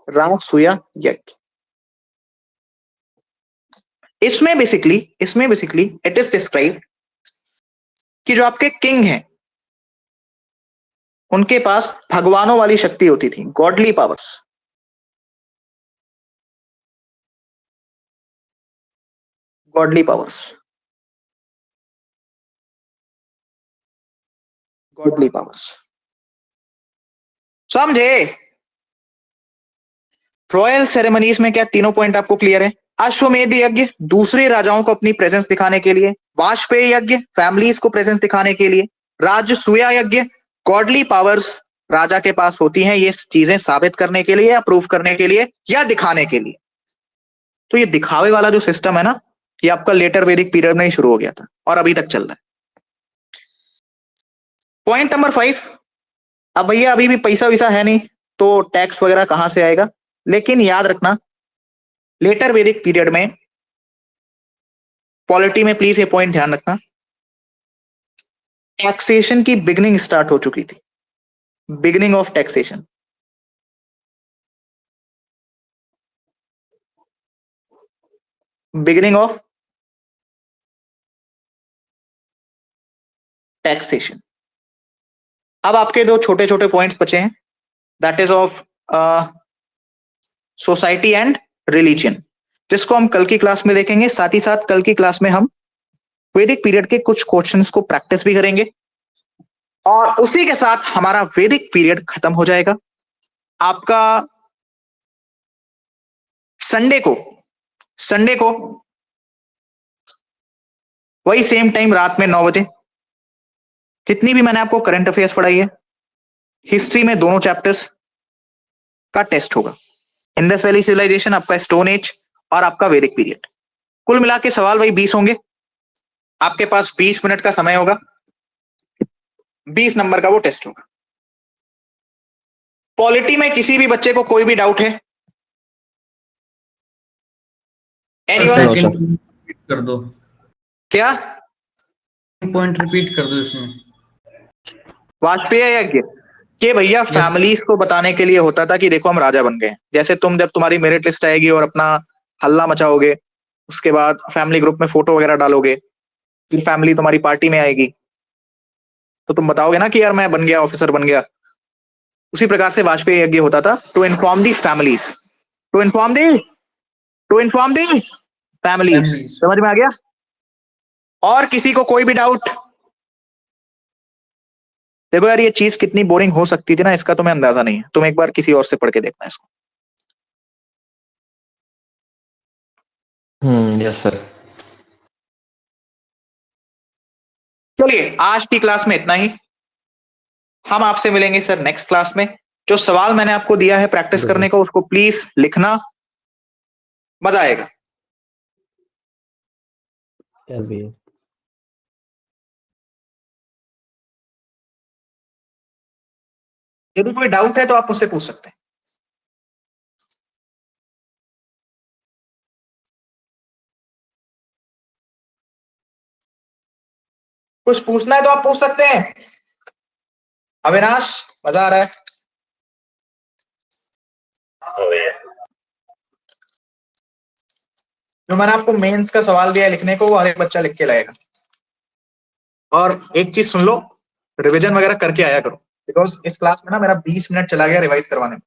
राजसूया यज्ञ, इसमें बेसिकली इट इज डिस्क्राइब कि जो आपके किंग हैं उनके पास भगवानों वाली शक्ति होती थी, godly powers. Godly powers, godly powers, समझे? रॉयल सेरेमनीज में क्या तीनों पॉइंट आपको क्लियर है? अश्वमेध यज्ञ दूसरे राजाओं को अपनी प्रेजेंस दिखाने के लिए, वाजपेयी यज्ञ फैमिलीज को प्रेजेंस दिखाने के लिए, राजसूया यज्ञ गॉडली पावर्स राजा के पास होती हैं, ये चीजें साबित करने के लिए या प्रूव करने के लिए या दिखाने के लिए। तो ये दिखावे वाला जो सिस्टम है ना, ये आपका लेटर वैदिक पीरियड में ही शुरू हो गया था और अभी तक चल रहा है। पॉइंट नंबर 5, अब भैया अभी भी पैसा वैसा है नहीं तो टैक्स वगैरह कहां से आएगा, लेकिन याद रखना लेटर वैदिक पीरियड में पॉलिटी में प्लीज ये पॉइंट ध्यान रखना, टैक्सेशन की बिगनिंग स्टार्ट हो चुकी थी, beginning of taxation. Beginning of taxation. अब आपके दो छोटे छोटे पॉइंट्स बचे हैं, that is of society and religion, जिसको हम कल की क्लास में देखेंगे। साथ ही साथ कल की क्लास में हम वैदिक पीरियड के कुछ क्वेश्चंस को प्रैक्टिस भी करेंगे और उसी के साथ हमारा वैदिक पीरियड खत्म हो जाएगा। आपका संडे को वही सेम टाइम रात में 9 बजे जितनी भी मैंने आपको करंट अफेयर्स पढ़ाई है, हिस्ट्री में दोनों चैप्टर्स का टेस्ट होगा। इंडस वैली सिविलाइजेशन, आपका स्टोन एज और आपका वैदिक पीरियड। कुल मिला के सवाल वही 20 होंगे। आपके पास 20 मिनट का समय होगा, 20 नंबर का वो टेस्ट होगा। पॉलिटी में किसी भी बच्चे को कोई भी डाउट है? सेकंड कर दो, क्या पॉइंट रिपीट कर दो इसमें। वाजपेयी यज्ञ कि भैया फैमिलीज को बताने के लिए होता था कि देखो हम राजा बन गए। जैसे तुम जब तुम्हारी मेरिट लिस्ट आएगी और अपना हल्ला मचाओगे, उसके बाद फैमिली ग्रुप में फोटो वगैरह डालोगे, फिर फैमिली तुम्हारी पार्टी में आएगी, तो तुम बताओगे ना कि यार मैं बन गया, ऑफिसर बन गया। उसी प्रकार से वाजपेयी यज्ञ होता था, to inform the families, to inform the families. Families। समझ में आ गया? और किसी को कोई भी डाउट? देखो यार, ये चीज कितनी बोरिंग हो सकती थी ना, इसका तुम्हें अंदाजा नहीं है। तुम एक बार किसी और से पढ़ के देखना इसको। Yes sir. चलिए, आज की क्लास में इतना ही। हम आपसे मिलेंगे सर नेक्स्ट क्लास में। जो सवाल मैंने आपको दिया है प्रैक्टिस करने को, उसको प्लीज लिखना, मजा आएगा। यस भैया। यदि कोई डाउट है तो आप मुझसे पूछ सकते हैं। कुछ पूछना है तो आप पूछ सकते हैं। अविनाश, मजा आ रहा है? जो मैंने आपको मेंस का सवाल दिया है लिखने को, वो हर एक बच्चा लिख के लाएगा। और एक चीज सुन लो, रिवीजन वगैरह करके आया करो, बिकॉज इस क्लास में ना मेरा 20 मिनट चला गया रिवाइज करवाने में।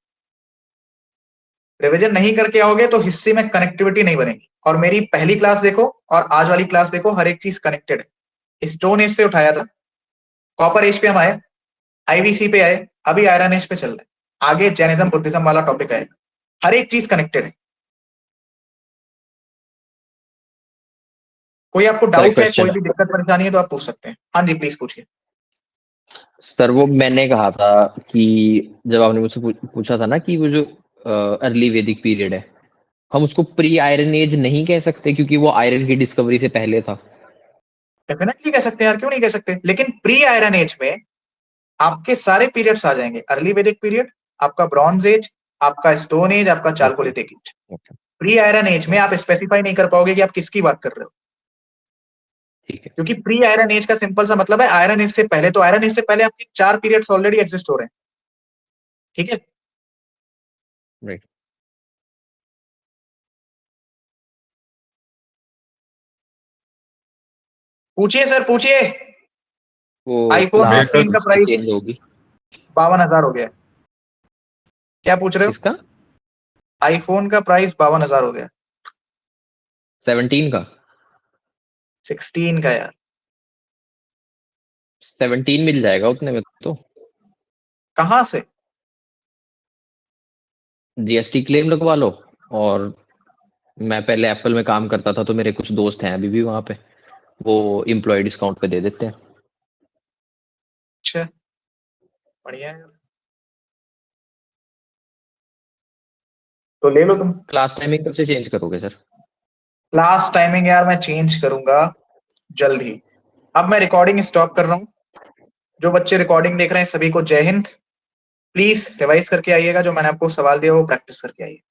रिवीजन नहीं करके आओगे तो हिस्ट्री में कनेक्टिविटी नहीं बनेगी। और मेरी पहली क्लास देखो और आज वाली क्लास देखो, हर एक चीज कनेक्टेड है। स्टोन एज से उठाया था, कॉपर एज पे हम आए, आईवीसी पे आए, अभी आयरन एज पे चल रहे हैं, आगे जैनिज्म बुद्धिज्म वाला टॉपिक आएगा। हर एक चीज कनेक्टेड है। कोई आपको डाउट है, कोई भी दिक्कत परेशानी है तो आप पूछ सकते हैं। हाँ जी, प्लीज पूछिए। सर वो मैंने कहा था कि जब आपने मुझसे पूछा था ना कि वो जो अर्ली वैदिक पीरियड है, हम उसको प्री आयरन एज नहीं कह सकते क्योंकि वो आयरन की डिस्कवरी से पहले था। डेफिनेटली कह सकते हैं यार, क्यों नहीं कह सकते। लेकिन प्री आयरन एज में आपके सारे पीरियड्स आ जाएंगे। अर्ली वैदिक पीरियड, आपका ब्रॉन्ज एज, आपका स्टोन एज, आपका chalcolithic age. Pre iron age में आप स्पेसिफाई नहीं कर पाओगे कि आप किसकी बात कर रहे हो, ठीक है। क्योंकि प्री आयरन एज का सिंपल सा मतलब है आयरन एज से पहले। तो आयरन एज से पहले आपके 4 पीरियड्स ऑलरेडी एग्जिस्ट हो रहे हैं। ठीक है, राइट। पूछिए सर, पूछिए। वो आईफोन क्लास 16 का प्राइस चेंज होगी 52,000 हो गया। क्या पूछ रहे हो? किसका? आईफोन का प्राइस 52,000 हो गया। 17 का? 16 का यार। 17 मिल जाएगा उतने में तो। कहां से? जीएसटी क्लेम लगवा लो। और मैं पहले एप्पल में काम करता था तो मेरे कुछ दोस्त हैं अभी भी वहां पे, वो एम्प्लॉय डिस्काउंट पे दे देते हैं। अच्छा, बढ़िया है। तो ले लो तुम। क्लास टाइमिंग कब से चेंज करोगे सर? क्लास टाइमिंग यार मैं चेंज करूंगा जल्द ही। अब मैं रिकॉर्डिंग स्टॉप कर रहा हूँ। जो बच्चे रिकॉर्डिंग देख रहे हैं सभी को जय हिंद। प्लीज रिवाइज करके आइएगा, जो मैंने आपको सवाल दिया वो प्रैक्टिस करके आइए।